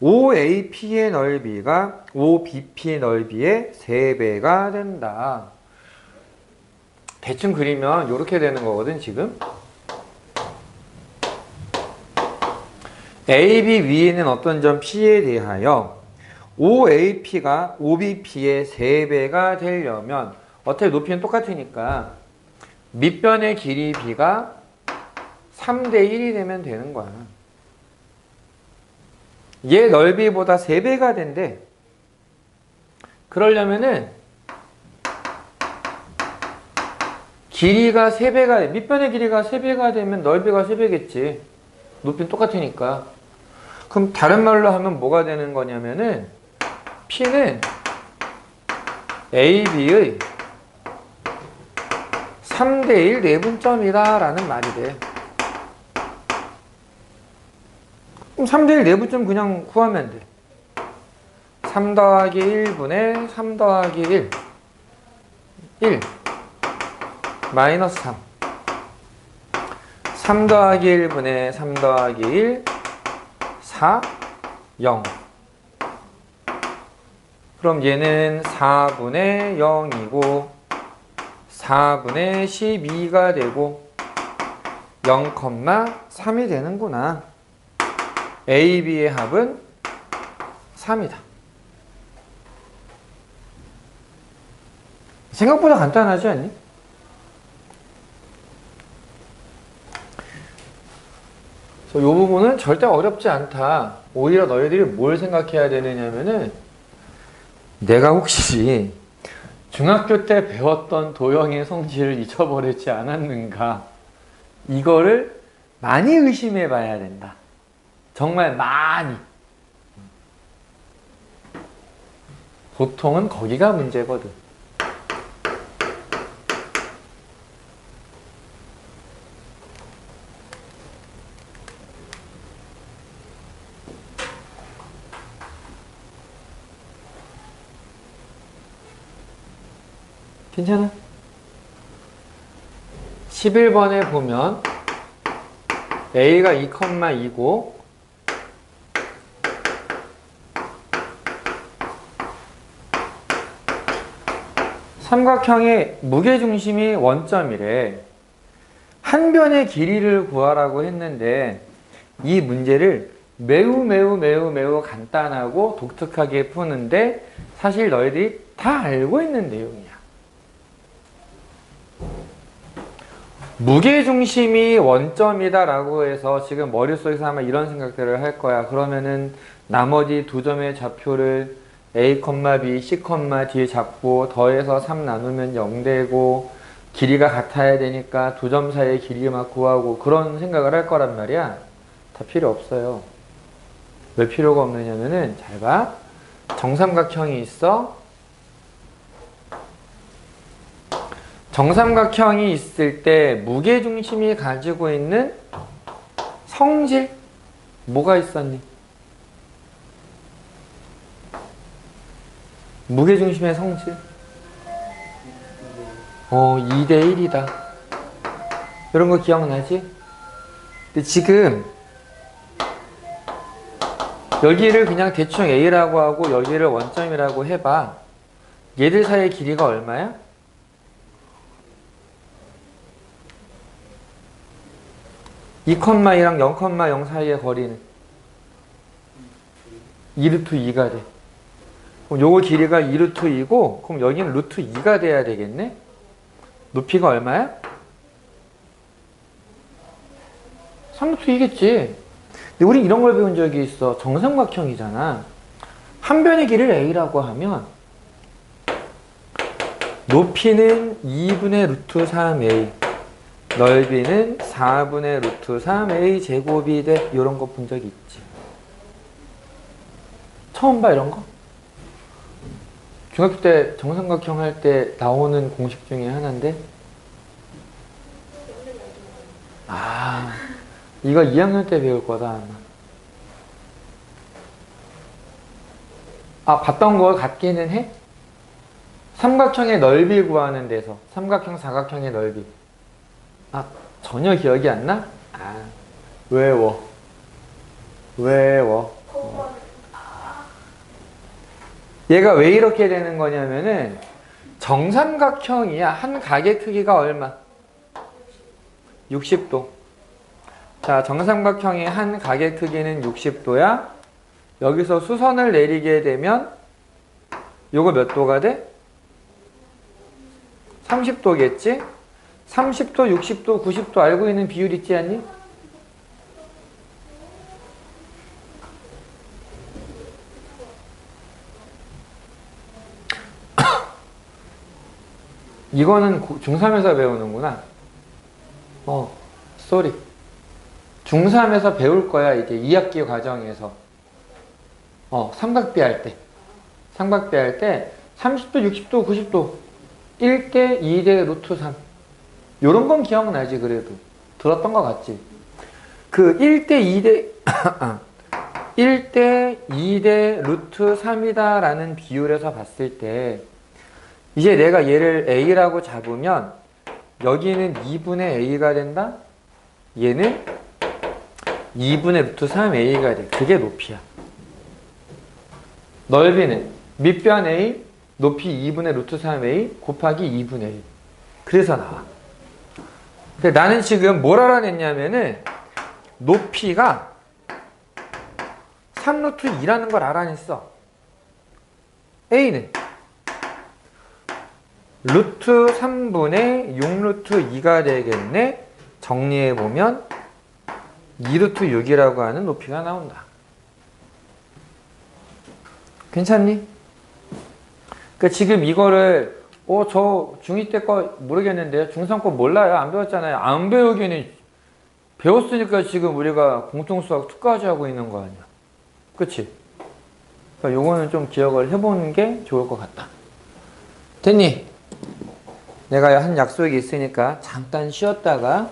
Speaker 1: OAP의 넓이가 OBP 넓이의 3배가 된다. 대충 그리면 이렇게 되는 거거든 지금. AB 위에 있는 어떤 점 P에 대하여 OAP가 OBP의 3배가 되려면 어차피 높이는 똑같으니까 밑변의 길이 B가 3대 1이 되면 되는 거야. 얘 넓이보다 3배가 된대. 그러려면은 길이가 3배가 돼. 밑변의 길이가 3배가 되면 넓이가 3배겠지. 높이는 똑같으니까. 그럼 다른 말로 하면 뭐가 되는 거냐면은 P는 AB의 3대1 내분점이다 라는 말이 돼. 그럼 3대1 내분점 그냥 구하면 돼. 3 더하기 1분의 3 더하기 1 1 마이너스 3 3 더하기 1분의 3 더하기 1 4 0. 그럼 얘는 4분의 0이고 4분의 12가 되고 0,3이 되는구나. A, B의 합은 3이다. 생각보다 간단하지 않니? 이 부분은 절대 어렵지 않다. 오히려 너희들이 뭘 생각해야 되느냐면은 내가 혹시 중학교 때 배웠던 도형의 성질을 잊어버리지 않았는가, 이거를 많이 의심해 봐야 된다. 정말 많이. 보통은 거기가 문제거든. 괜찮아? 11번에 보면 A가 2,2고 삼각형의 무게중심이 원점이래. 한 변의 길이를 구하라고 했는데 이 문제를 매우 간단하고 독특하게 푸는데 사실 너희들이 다 알고 있는 내용이야. 무게중심이 원점이다 라고 해서 지금 머릿속에서 아마 이런 생각들을 할 거야. 그러면은 나머지 두 점의 좌표를 A, B, C, D에 잡고 더해서 3 나누면 0 되고 길이가 같아야 되니까 두 점 사이의 길이만 구하고 그런 생각을 할 거란 말이야. 다 필요 없어요. 왜 필요가 없느냐면은 잘 봐. 정삼각형이 있어. 정삼각형이 있을 때 무게중심이 가지고 있는 성질 뭐가 있었니? 무게중심의 성질 2대 1이다. 이런 거 기억나지? 근데 지금 여기를 그냥 대충 A라고 하고 여기를 원점이라고 해봐. 얘들 사이의 길이가 얼마야? 2,2랑 0,0 사이의 거리는 2루트 2가 돼. 그럼 요거 길이가 2루트 2고 그럼 여기는 루트 2가 돼야 되겠네? 높이가 얼마야? 3루트 2겠지. 근데 우리 이런 걸 배운 적이 있어. 정삼각형이잖아. 한 변의 길이를 A라고 하면 높이는 2분의 루트 3A 넓이는 4분의 루트 3a 제곱이 돼. 이런 거 본 적이 있지? 처음 봐 이런 거? 중학교 때 정삼각형 할 때 나오는 공식 중에 하나인데 아 이거 2학년 때 배울 거다 아마. 아 봤던 거 같기는 해? 삼각형의 넓이 구하는 데서 삼각형 사각형의 넓이 아 전혀 기억이 안 나? 아 외워 얘가 왜 이렇게 되는 거냐면은 정삼각형이야. 한 각의 크기가 얼마? 60도. 자, 정삼각형의 한 각의 크기는 60도야. 여기서 수선을 내리게 되면 요거 몇 도가 돼? 30도겠지? 30도, 60도, 90도 알고 있는 비율 있지 않니? 이거는 중3에서 배우는구나. 쏘리. 중3에서 배울 거야, 이제 2학기 과정에서. 삼각비 할 때. 삼각비 할 때 30도, 60도, 90도 1대 2대 루트 3 요런 건 기억나지 그래도. 들었던 것 같지? 그 1대 2대 1대 2대 루트 3이다 라는 비율에서 봤을 때 이제 내가 얘를 A라고 잡으면 여기는 2분의 A가 된다? 얘는 2분의 루트 3A가 돼. 그게 높이야. 넓이는 밑변 A, 높이 2분의 루트 3A 곱하기 2분의 A. 그래서 나와. 근데 나는 지금 뭘 알아냈냐면은 높이가 3루트 2라는 걸 알아냈어. A는 루트 3분의 6루트 2가 되겠네. 정리해보면 2루트 6이라고 하는 높이가 나온다. 괜찮니? 그러니까 지금 이거를 저 중2 때 거 모르겠는데요. 중3 거 몰라요. 안 배웠잖아요. 안 배우기는 배웠으니까 지금 우리가 공통수학 2까지 하고 있는 거 아니야. 그치? 그러니까 요거는 좀 기억을 해보는 게 좋을 것 같다. 됐니? 내가 한 약속이 있으니까 잠깐 쉬었다가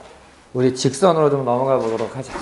Speaker 1: 우리 직선으로 좀 넘어가 보도록 하자.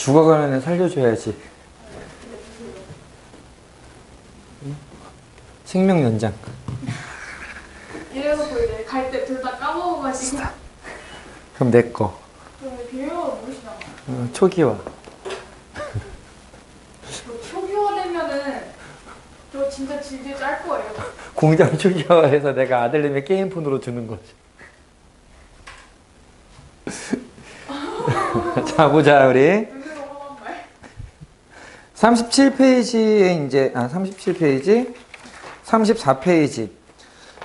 Speaker 1: 죽어가는 애 살려줘야지. 생명 연장.
Speaker 2: 이래놓고 이제 갈 때 둘 다 까먹어가지고.
Speaker 1: 그럼 내 거.
Speaker 2: 그럼 비밀번호 모르시나 봐요.
Speaker 1: 초기화.
Speaker 2: 저 초기화 되면은 저 진짜 질질 짤 거예요.
Speaker 1: 공장 초기화해서 내가 아들님의 게임폰으로 주는 거지. 자, 보자, 우리.
Speaker 2: 눈으로 험한 말.
Speaker 1: 37페이지에 이제, 37페이지, 34페이지.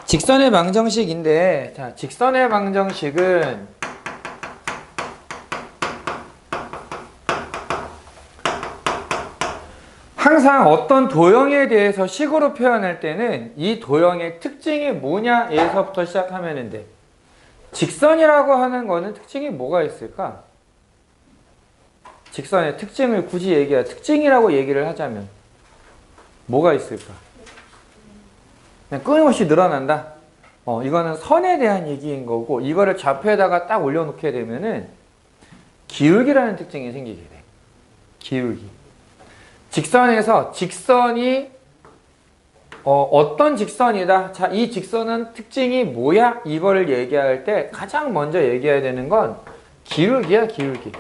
Speaker 1: 직선의 방정식인데, 자, 직선의 방정식은 항상 어떤 도형에 대해서 식으로 표현할 때는 이 도형의 특징이 뭐냐에서부터 시작하면 돼. 직선이라고 하는 거는 특징이 뭐가 있을까? 직선의 특징을 굳이 특징이라고 얘기를 하자면 뭐가 있을까? 그냥 끊임없이 늘어난다. 이거는 선에 대한 얘기인 거고, 이거를 좌표에다가 딱 올려놓게 되면은 기울기라는 특징이 생기게 돼. 기울기. 직선에서 직선이 어떤 직선이다. 자, 이 직선은 특징이 뭐야? 이거를 얘기할 때 가장 먼저 얘기해야 되는 건 기울기야, 기울기.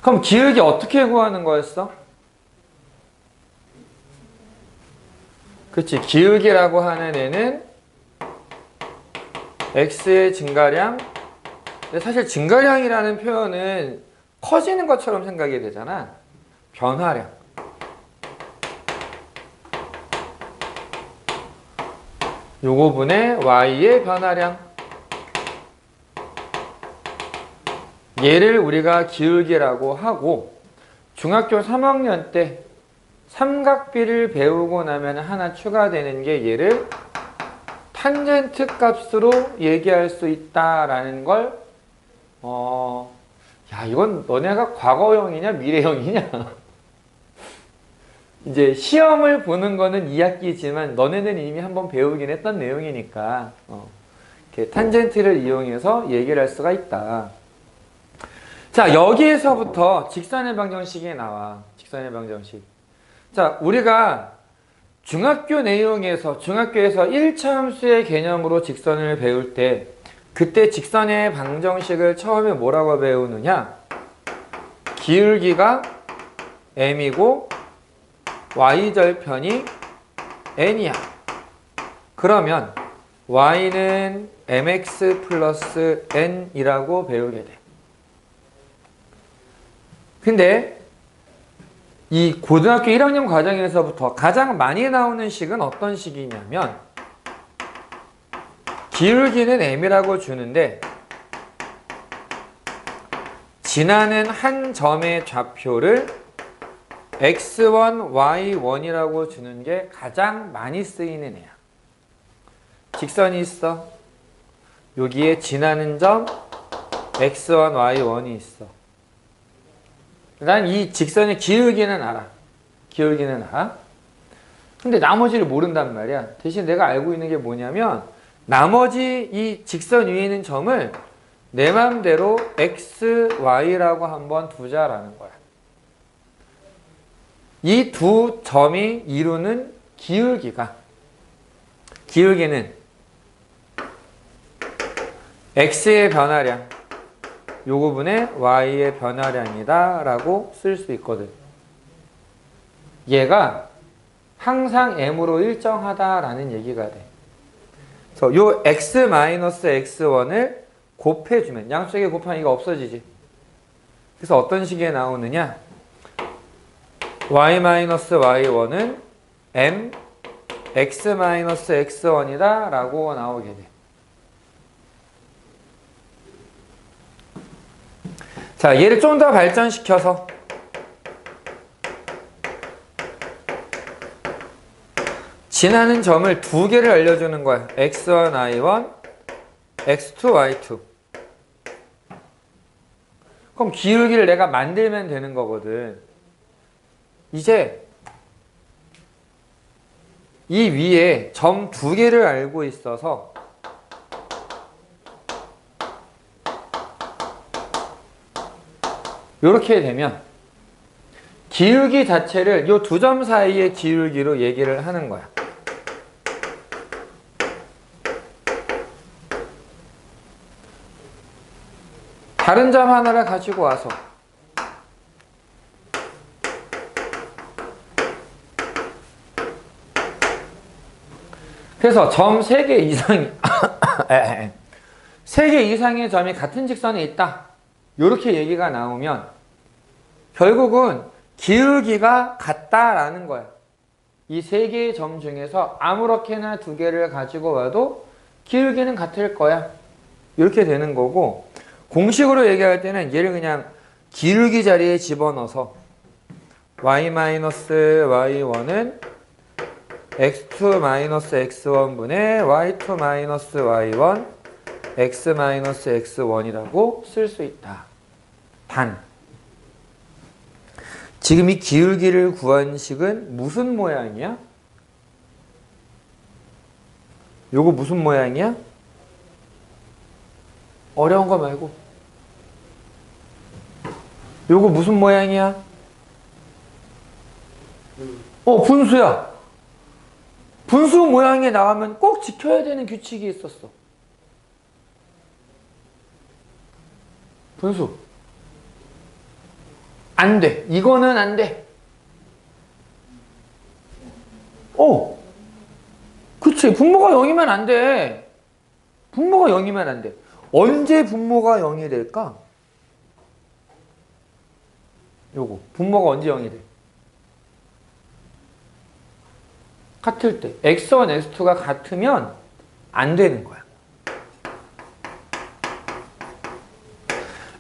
Speaker 1: 그럼 기울기 어떻게 구하는 거였어? 그치, 기울기라고 하는 애는 x의 증가량. 근데 사실 증가량이라는 표현은 커지는 것처럼 생각이 되잖아. 변화량. 요거 분의 y의 변화량. 얘를 우리가 기울기라고 하고, 중학교 3학년 때 삼각비를 배우고 나면 하나 추가되는 게 얘를 탄젠트 값으로 얘기할 수 있다라는 걸, 야, 이건 너네가 과거형이냐 미래형이냐? 이제 시험을 보는 거는 2학기지만 너네는 이미 한번 배우긴 했던 내용이니까 이렇게 탄젠트를 이용해서 얘기를 할 수가 있다. 자, 여기에서부터 직선의 방정식이 나와. 직선의 방정식. 자, 우리가 중학교에서 1차 함수의 개념으로 직선을 배울 때 그때 직선의 방정식을 처음에 뭐라고 배우느냐? 기울기가 m이고 y절편이 n이야. 그러면 y는 mx 플러스 n이라고 배우게 돼. 근데 이 고등학교 1학년 과정에서부터 가장 많이 나오는 식은 어떤 식이냐면 기울기는 m이라고 주는데 지나는 한 점의 좌표를 x1, y1이라고 주는 게 가장 많이 쓰이는 애야. 직선이 있어. 여기에 지나는 점 x1, y1이 있어. 난 이 직선의 기울기는 알아. 기울기는 알아. 근데 나머지를 모른단 말이야. 대신 내가 알고 있는 게 뭐냐면 나머지 이 직선 위에 있는 점을 내 맘대로 x, y라고 한번 두자라는 거야. 이 두 점이 이루는 기울기는 x의 변화량, 요 부분에 y의 변화량이다 라고 쓸 수 있거든. 얘가 항상 m으로 일정하다라는 얘기가 돼. 그래서 요 x-x1을 곱해주면 양쪽에 곱하면 이거 없어지지. 그래서 어떤 식이 나오느냐? y-y1은 m x-x1이다 라고 나오게 돼. 자, 얘를 좀 더 발전시켜서 지나는 점을 두 개를 알려주는 거야. x1, y1, x2, y2. 그럼 기울기를 내가 만들면 되는 거거든. 이제 이 위에 점 두 개를 알고 있어서 이렇게 되면 기울기 자체를 이 두 점 사이의 기울기로 얘기를 하는 거야. 다른 점 하나를 가지고 와서 그래서 점 3개 이상이 3개 이상의 점이 같은 직선에 있다. 이렇게 얘기가 나오면 결국은 기울기가 같다라는 거야. 이 3개의 점 중에서 아무렇게나 2개를 가지고 와도 기울기는 같을 거야. 이렇게 되는 거고, 공식으로 얘기할 때는 얘를 그냥 기울기 자리에 집어넣어서 y-y1은 x2-x1분의 y2-y1 x-x1이라고 쓸 수 있다. 단, 지금 이 기울기를 구한 식은 무슨 모양이야? 요거 무슨 모양이야? 어려운 거 말고. 요거 무슨 모양이야? 분수야. 분수 모양이 나오면 꼭 지켜야 되는 규칙이 있었어. 분수. 안 돼. 이거는 안 돼. 그치. 분모가 0이면 안 돼. 분모가 0이면 안 돼. 언제 분모가 0이 될까? 요거. 분모가 언제 0이 돼? 같을 때. x1, x2가 같으면 안 되는 거야.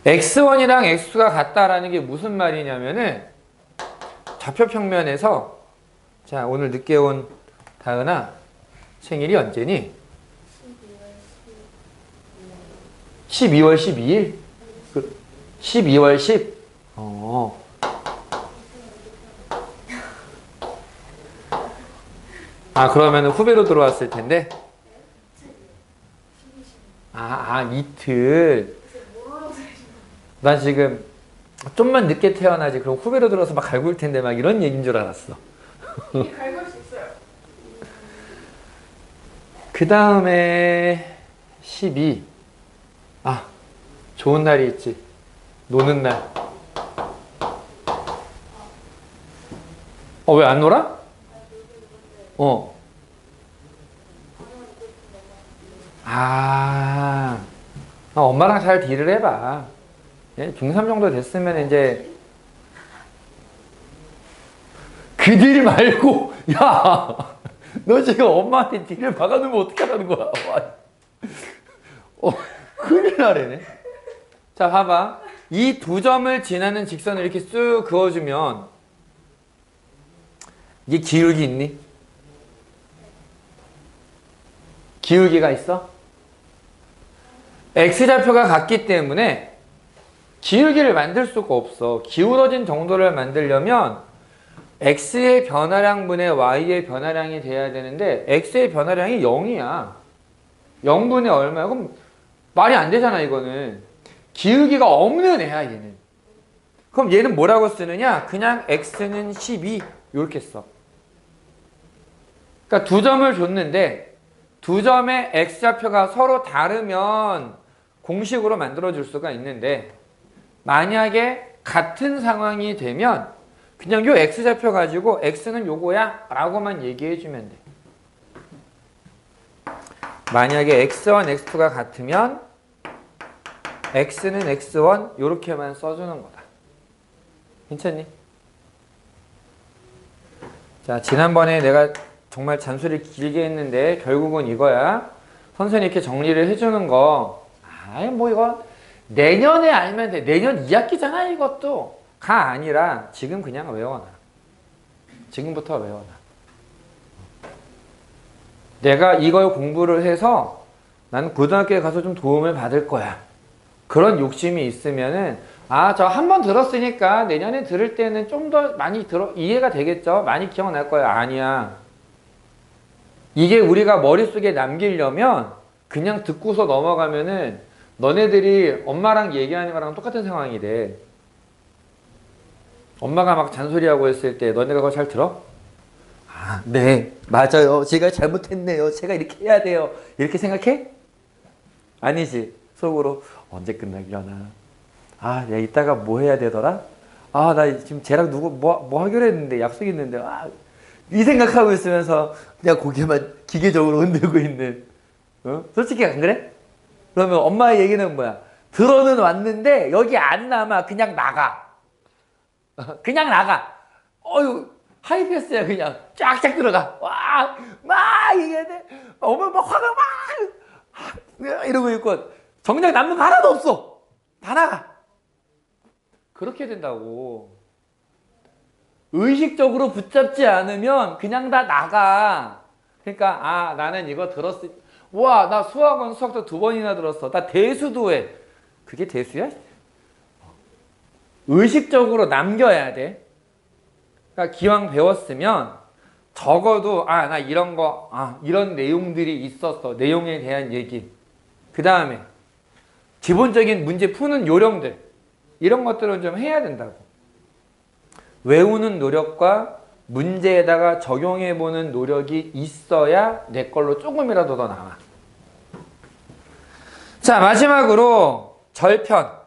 Speaker 1: x1이랑 x2가 같다라는 게 무슨 말이냐면은 좌표 평면에서 자, 오늘 늦게 온 다은아 생일이 언제니? 12월 12일? 12월 10? 그러면 후배로 들어왔을 텐데? 이틀. 난 지금 좀만 늦게 태어나지. 그럼 후배로 들어서 막 갈굴 텐데 막 이런 얘기인 줄 알았어.
Speaker 2: 갈굴 수 있어요.
Speaker 1: 그 다음에 12. 좋은 날이 있지. 노는 날. 왜 안 놀아? 엄마랑 잘 딜을 해봐. 중3 정도 됐으면 이제 그 딜 말고 야, 너 지금 엄마한테 딜을 박아놓으면 어떡하라는 거야. 큰일 나래네. 자, 봐봐. 이 두 점을 지나는 직선을 이렇게 쑥 그어주면 이게 기울기 있니? 기울기가 있어? x좌표가 같기 때문에 기울기를 만들 수가 없어. 기울어진 정도를 만들려면 x의 변화량분의 y의 변화량이 돼야 되는데 x의 변화량이 0이야. 0분의 얼마야? 그럼 말이 안 되잖아, 이거는. 기울기가 없는 애야, 얘는. 그럼 얘는 뭐라고 쓰느냐? 그냥 x는 12 이렇게 써. 그러니까 두 점을 줬는데 두 점의 x좌표가 서로 다르면 공식으로 만들어줄 수가 있는데 만약에 같은 상황이 되면 그냥 요 x좌표 가지고 x는 요거야 라고만 얘기해주면 돼. 만약에 x1, x2가 같으면 x는 x1 요렇게만 써주는 거다. 괜찮니? 자, 지난번에 내가 정말 잔소리를 길게 했는데 결국은 이거야. 선생님이 이렇게 정리를 해주는 거 이거 내년에 알면 돼. 내년 2학기잖아 이것도. 가 아니라 지금 그냥 외워놔. 지금부터 외워놔. 내가 이걸 공부를 해서 나는 고등학교에 가서 좀 도움을 받을 거야. 그런 욕심이 있으면은 저 한 번 들었으니까 내년에 들을 때는 좀 더 많이 이해가 되겠죠? 많이 기억날 거야. 아니야. 이게 우리가 머릿속에 남기려면 그냥 듣고서 넘어가면은 너네들이 엄마랑 얘기하는 거랑 똑같은 상황이 돼. 엄마가 막 잔소리하고 있을 때 너네가 그거 잘 들어? 아, 네, 맞아요. 제가 잘못했네요. 제가 이렇게 해야 돼요. 이렇게 생각해? 아니지. 속으로 언제 끝나려나? 아, 야, 이따가 뭐 해야 되더라? 아, 나 지금 쟤랑 누구 뭐 하기로 했는데 약속 있는데 이 생각하고 있으면서 그냥 고개만 기계적으로 흔들고 있는. 어? 솔직히 안 그래? 그러면 엄마의 얘기는 뭐야? 들어는 왔는데 여기 안 남아. 그냥 나가. 그냥 나가. 어휴, 하이패스야. 그냥 쫙쫙 들어가. 와, 막 이게 돼. 엄마 막 화가 막 이러고 있고 정작 남는 거 하나도 없어. 다 나가. 그렇게 된다고. 의식적으로 붙잡지 않으면 그냥 다 나가. 그러니까 나는 이거 들었을. 와, 나 수학은 수학도 2번이나 들었어. 나 대수도 해. 그게 대수야? 의식적으로 남겨야 돼. 그러니까 기왕 배웠으면 적어도 나 이런 거 이런 내용들이 있었어. 내용에 대한 얘기. 그 다음에 기본적인 문제 푸는 요령들 이런 것들은 좀 해야 된다고. 외우는 노력과 문제에다가 적용해보는 노력이 있어야 내 걸로 조금이라도 더 나와. 자, 마지막으로 절편.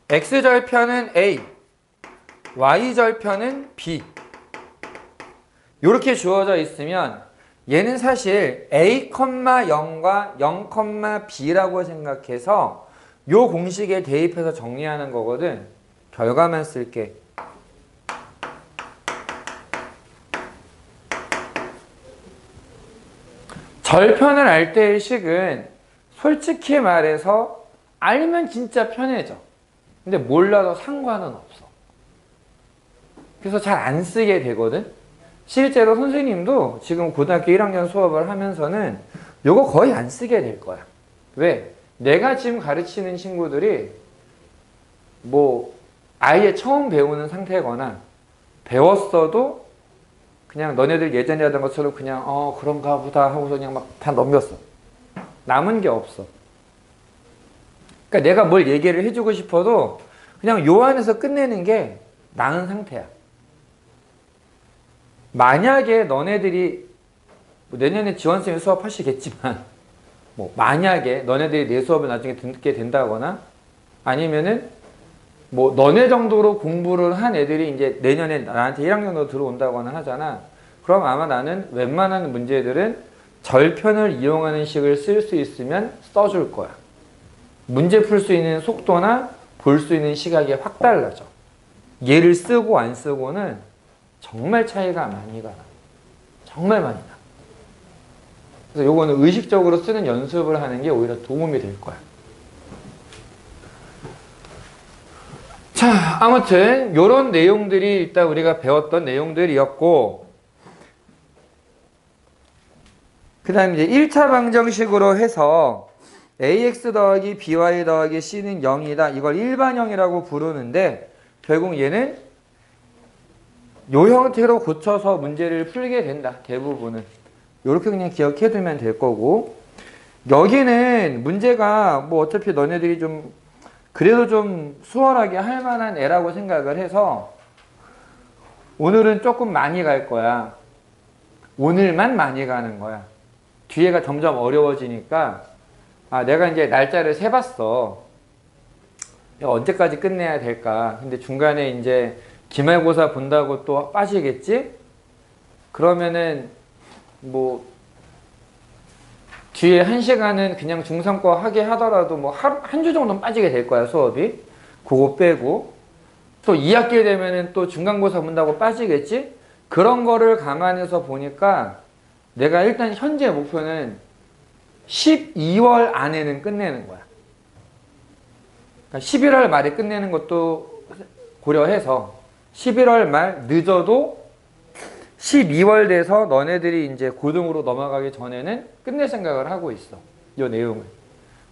Speaker 1: X절편은 A, Y절편은 B. 이렇게 주어져 있으면 얘는 사실 A, 0과 0, B라고 생각해서 요 공식에 대입해서 정리하는 거거든. 결과만 쓸게. 절편을 알 때의 식은 솔직히 말해서 알면 진짜 편해져. 근데 몰라도 상관은 없어. 그래서 잘 안 쓰게 되거든. 실제로 선생님도 지금 고등학교 1학년 수업을 하면서는 요거 거의 안 쓰게 될 거야. 왜? 내가 지금 가르치는 친구들이 뭐 아예 처음 배우는 상태거나 배웠어도 그냥 너네들 예전에 하던 것처럼 그냥 그런가 보다 하고서 그냥 막 다 넘겼어. 남은 게 없어. 그러니까 내가 뭘 얘기를 해주고 싶어도 그냥 요 안에서 끝내는 게 나은 상태야. 만약에 너네들이 내년에 지원쌤이 수업하시겠지만 만약에 너네들이 내 수업을 나중에 듣게 된다거나 아니면은 너네 정도로 공부를 한 애들이 이제 내년에 나한테 1학년으로 들어온다거나 하잖아. 그럼 아마 나는 웬만한 문제들은 절편을 이용하는 식을 쓸 수 있으면 써줄 거야. 문제 풀 수 있는 속도나 볼 수 있는 시각이 확 달라져. 얘를 쓰고 안 쓰고는 정말 차이가 많이 가. 정말 많이 나. 그래서 요거는 의식적으로 쓰는 연습을 하는 게 오히려 도움이 될 거야. 자, 아무튼 요런 내용들이 일단 우리가 배웠던 내용들이었고, 그 다음에 이제 1차 방정식으로 해서 ax 더하기 by 더하기 c는 0이다. 이걸 일반형이라고 부르는데 결국 얘는 요 형태로 고쳐서 문제를 풀게 된다. 대부분은. 요렇게 그냥 기억해두면 될 거고, 여기는 문제가 어차피 너네들이 좀 그래도 좀 수월하게 할 만한 애라고 생각을 해서 오늘은 조금 많이 갈 거야. 오늘만 많이 가는 거야. 뒤에가 점점 어려워지니까 내가 이제 날짜를 세봤어. 언제까지 끝내야 될까? 근데 중간에 이제 기말고사 본다고 또 빠지겠지? 그러면은 뒤에 1시간은 그냥 중3거 하게 하더라도 한 주 정도는 빠지게 될 거야, 수업이. 그거 빼고. 또 2학기 되면은 또 중간고사 본다고 빠지겠지? 그런 거를 감안해서 보니까 내가 일단 현재 목표는 12월 안에는 끝내는 거야. 그러니까 11월 말에 끝내는 것도 고려해서 11월 말 늦어도 12월 돼서 너네들이 이제 고등으로 넘어가기 전에는 끝낼 생각을 하고 있어. 이 내용을.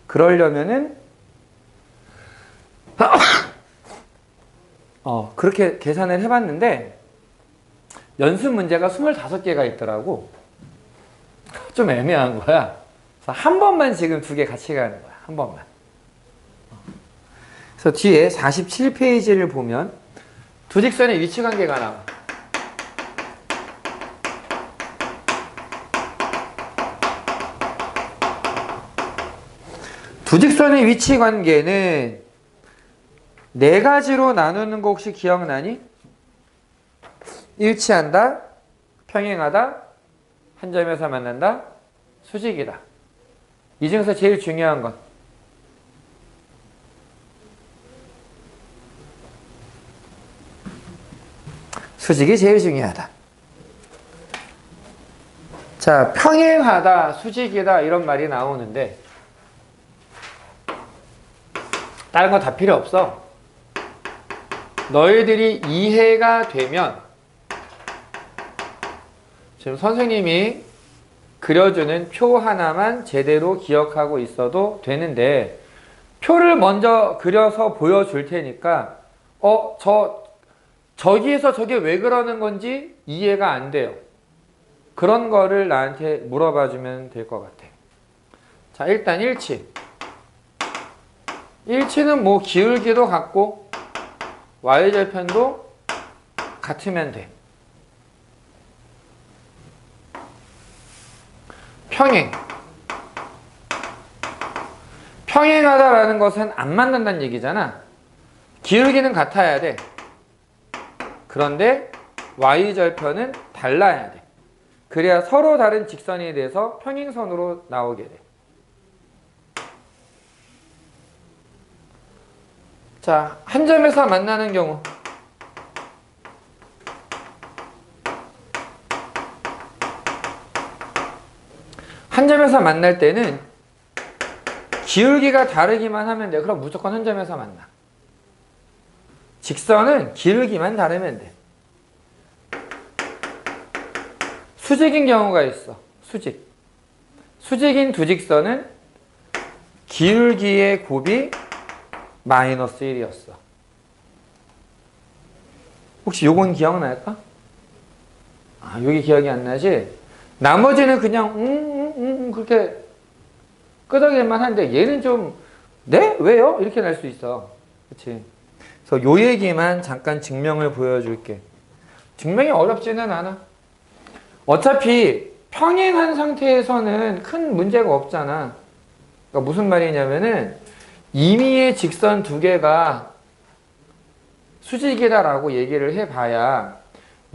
Speaker 1: 그러려면은 그렇게 계산을 해봤는데 연습 문제가 25개가 있더라고. 좀 애매한 거야. 그래서 한 번만 지금 2개 같이 가는 거야. 한 번만. 그래서 뒤에 47페이지를 보면 두 직선의 위치 관계가 나와. 두 직선의 위치 관계는 네 가지로 나누는 거 혹시 기억나니? 일치한다, 평행하다, 한 점에서 만난다, 수직이다. 이 중에서 제일 중요한 건 수직이 제일 중요하다. 자, 평행하다, 수직이다 이런 말이 나오는데 다른 거 다 필요 없어. 너희들이 이해가 되면 지금 선생님이 그려주는 표 하나만 제대로 기억하고 있어도 되는데 표를 먼저 그려서 보여줄 테니까 저기에서 저게 왜 그러는 건지 이해가 안 돼요. 그런 거를 나한테 물어봐 주면 될 것 같아. 자, 일단 일치. 일치는 뭐 기울기도 같고 y절편도 같으면 돼. 평행. 평행하다라는 것은 안 만난다는 얘기잖아. 기울기는 같아야 돼. 그런데 y절편은 달라야 돼. 그래야 서로 다른 직선에 대해서 평행선으로 나오게 돼. 자, 한 점에서 만나는 경우. 한 점에서 만날 때는 기울기가 다르기만 하면 돼. 그럼 무조건 한 점에서 만나. 직선은 기울기만 다르면 돼. 수직인 경우가 있어. 수직. 수직인 두 직선은 기울기의 곱이 마이너스 1이었어. 혹시 요건 기억날까? 아, 여기 기억이 안 나지? 나머지는 그냥 그렇게 끄덕일만 한데 얘는 좀 네? 왜요? 이렇게 날 수 있어. 그치? 그래서 요 얘기만 잠깐 증명을 보여줄게. 증명이 어렵지는 않아. 어차피 평행한 상태에서는 큰 문제가 없잖아. 그러니까 무슨 말이냐면은 임의의 직선 두 개가 수직이다라고 얘기를 해봐야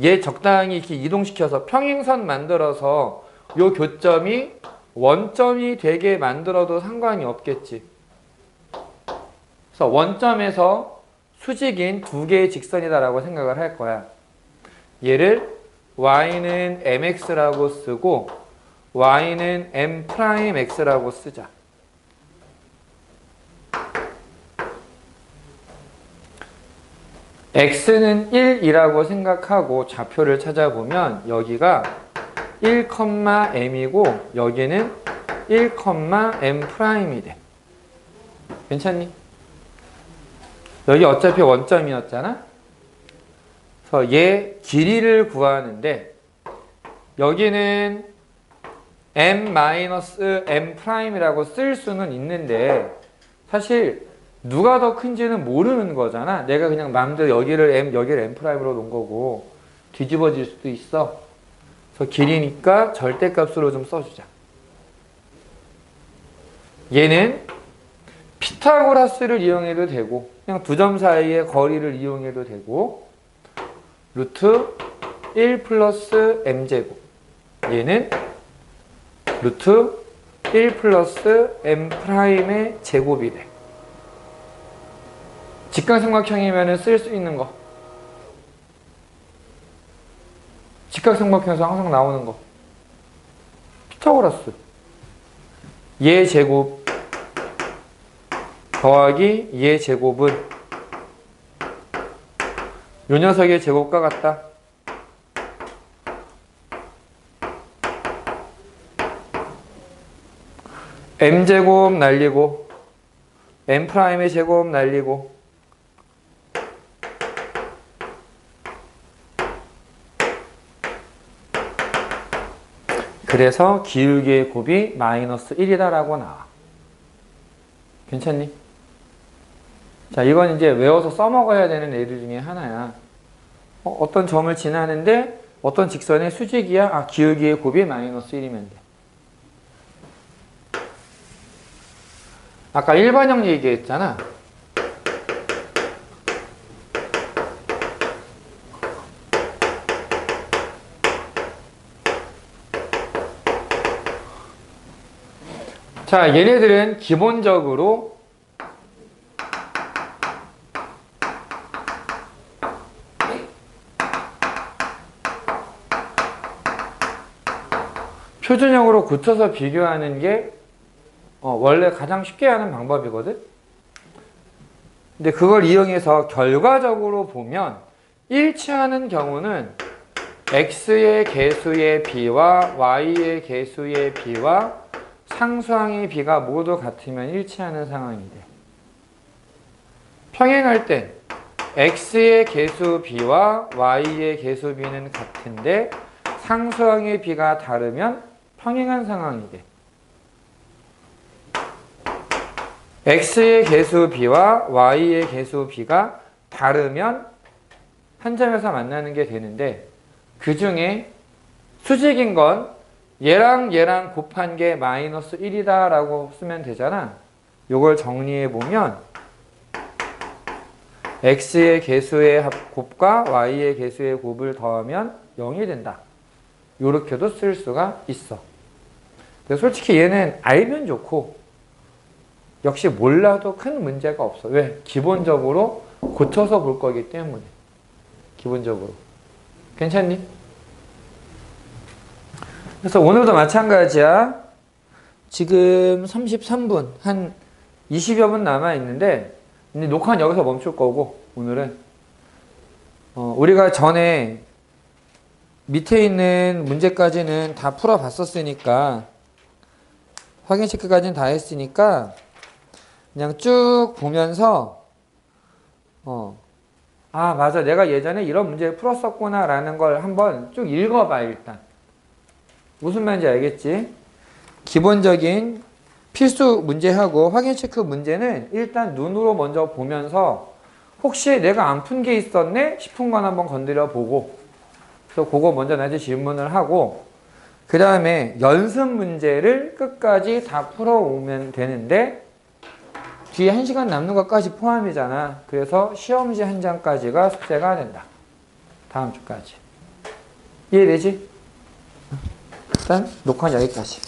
Speaker 1: 얘 적당히 이렇게 이동시켜서 평행선 만들어서 요 교점이 원점이 되게 만들어도 상관이 없겠지. 그래서 원점에서 수직인 두 개의 직선이다라고 생각을 할 거야. 얘를 y는 mx라고 쓰고 y는 m'x라고 쓰자. x는 1이라고 생각하고 좌표를 찾아보면 여기가 1,m이고 여기는 1,m'이 돼. 괜찮니? 여기 어차피 원점이었잖아? 그래서 얘 길이를 구하는데 여기는 m-m'이라고 쓸 수는 있는데 사실 누가 더 큰지는 모르는 거잖아. 내가 그냥 마음대로 여기를 m, 여기를 m'으로 놓은 거고 뒤집어질 수도 있어. 그래서 길이니까 절대값으로 좀 써주자. 얘는 피타고라스를 이용해도 되고 그냥 두 점 사이의 거리를 이용해도 되고 루트 1 플러스 m제곱 얘는 루트 1 플러스 m'의 제곱이 돼. 직각삼각형이면 쓸 수 있는 거. 직각삼각형에서 항상 나오는 거. 피타고라스. 얘 제곱 더하기 얘 제곱은 요 녀석의 제곱과 같다. m제곱 날리고 m'의 제곱 날리고 그래서 기울기의 곱이 마이너스 1이다라고 나와. 괜찮니? 자, 이건 이제 외워서 써먹어야 되는 예들 중에 하나야. 어떤 점을 지나는데 어떤 직선의 수직이야? 아, 기울기의 곱이 마이너스 1이면 돼. 아까 일반형 얘기했잖아. 자, 얘네들은 기본적으로 표준형으로 고쳐서 비교하는 게 원래 가장 쉽게 하는 방법이거든. 근데 그걸 이용해서 결과적으로 보면 일치하는 경우는 x의 개수의 b와 y의 개수의 b와 상수항의 b가 모두 같으면 일치하는 상황이 돼. 평행할 땐 x의 개수 b와 y의 개수 b는 같은데 상수항의 b가 다르면 평행한 상황이 돼. x의 개수 b와 y의 개수 b가 다르면 한 점에서 만나는 게 되는데, 그 중에 수직인 건 얘랑 얘랑 곱한 게 마이너스 1이다 라고 쓰면 되잖아. 요걸 정리해 보면 x의 개수의 곱과 y의 개수의 곱을 더하면 0이 된다. 요렇게도 쓸 수가 있어. 근데 솔직히 얘는 알면 좋고 역시 몰라도 큰 문제가 없어. 왜? 기본적으로 고쳐서 볼 거기 때문에. 기본적으로. 괜찮니? 그래서 오늘도 마찬가지야. 지금 33분, 한 20여 분 남아있는데, 근데 녹화는 여기서 멈출 거고, 오늘은. 우리가 전에 밑에 있는 문제까지는 다 풀어봤었으니까, 확인 체크까지는 다 했으니까, 그냥 쭉 보면서, 아, 맞아. 내가 예전에 이런 문제를 풀었었구나, 라는 걸 한번 쭉 읽어봐, 일단. 무슨 말인지 알겠지? 기본적인 필수 문제하고 확인 체크 문제는 일단 눈으로 먼저 보면서 혹시 내가 안 푼 게 있었네? 싶은 건 한번 건드려 보고, 그래서 그거 먼저 나한테 질문을 하고, 그 다음에 연습 문제를 끝까지 다 풀어오면 되는데, 뒤에 1시간 남는 것까지 포함이잖아. 그래서 시험지 한 장까지가 숙제가 된다. 다음 주까지. 이해되지? 일단 녹화는 여기까지.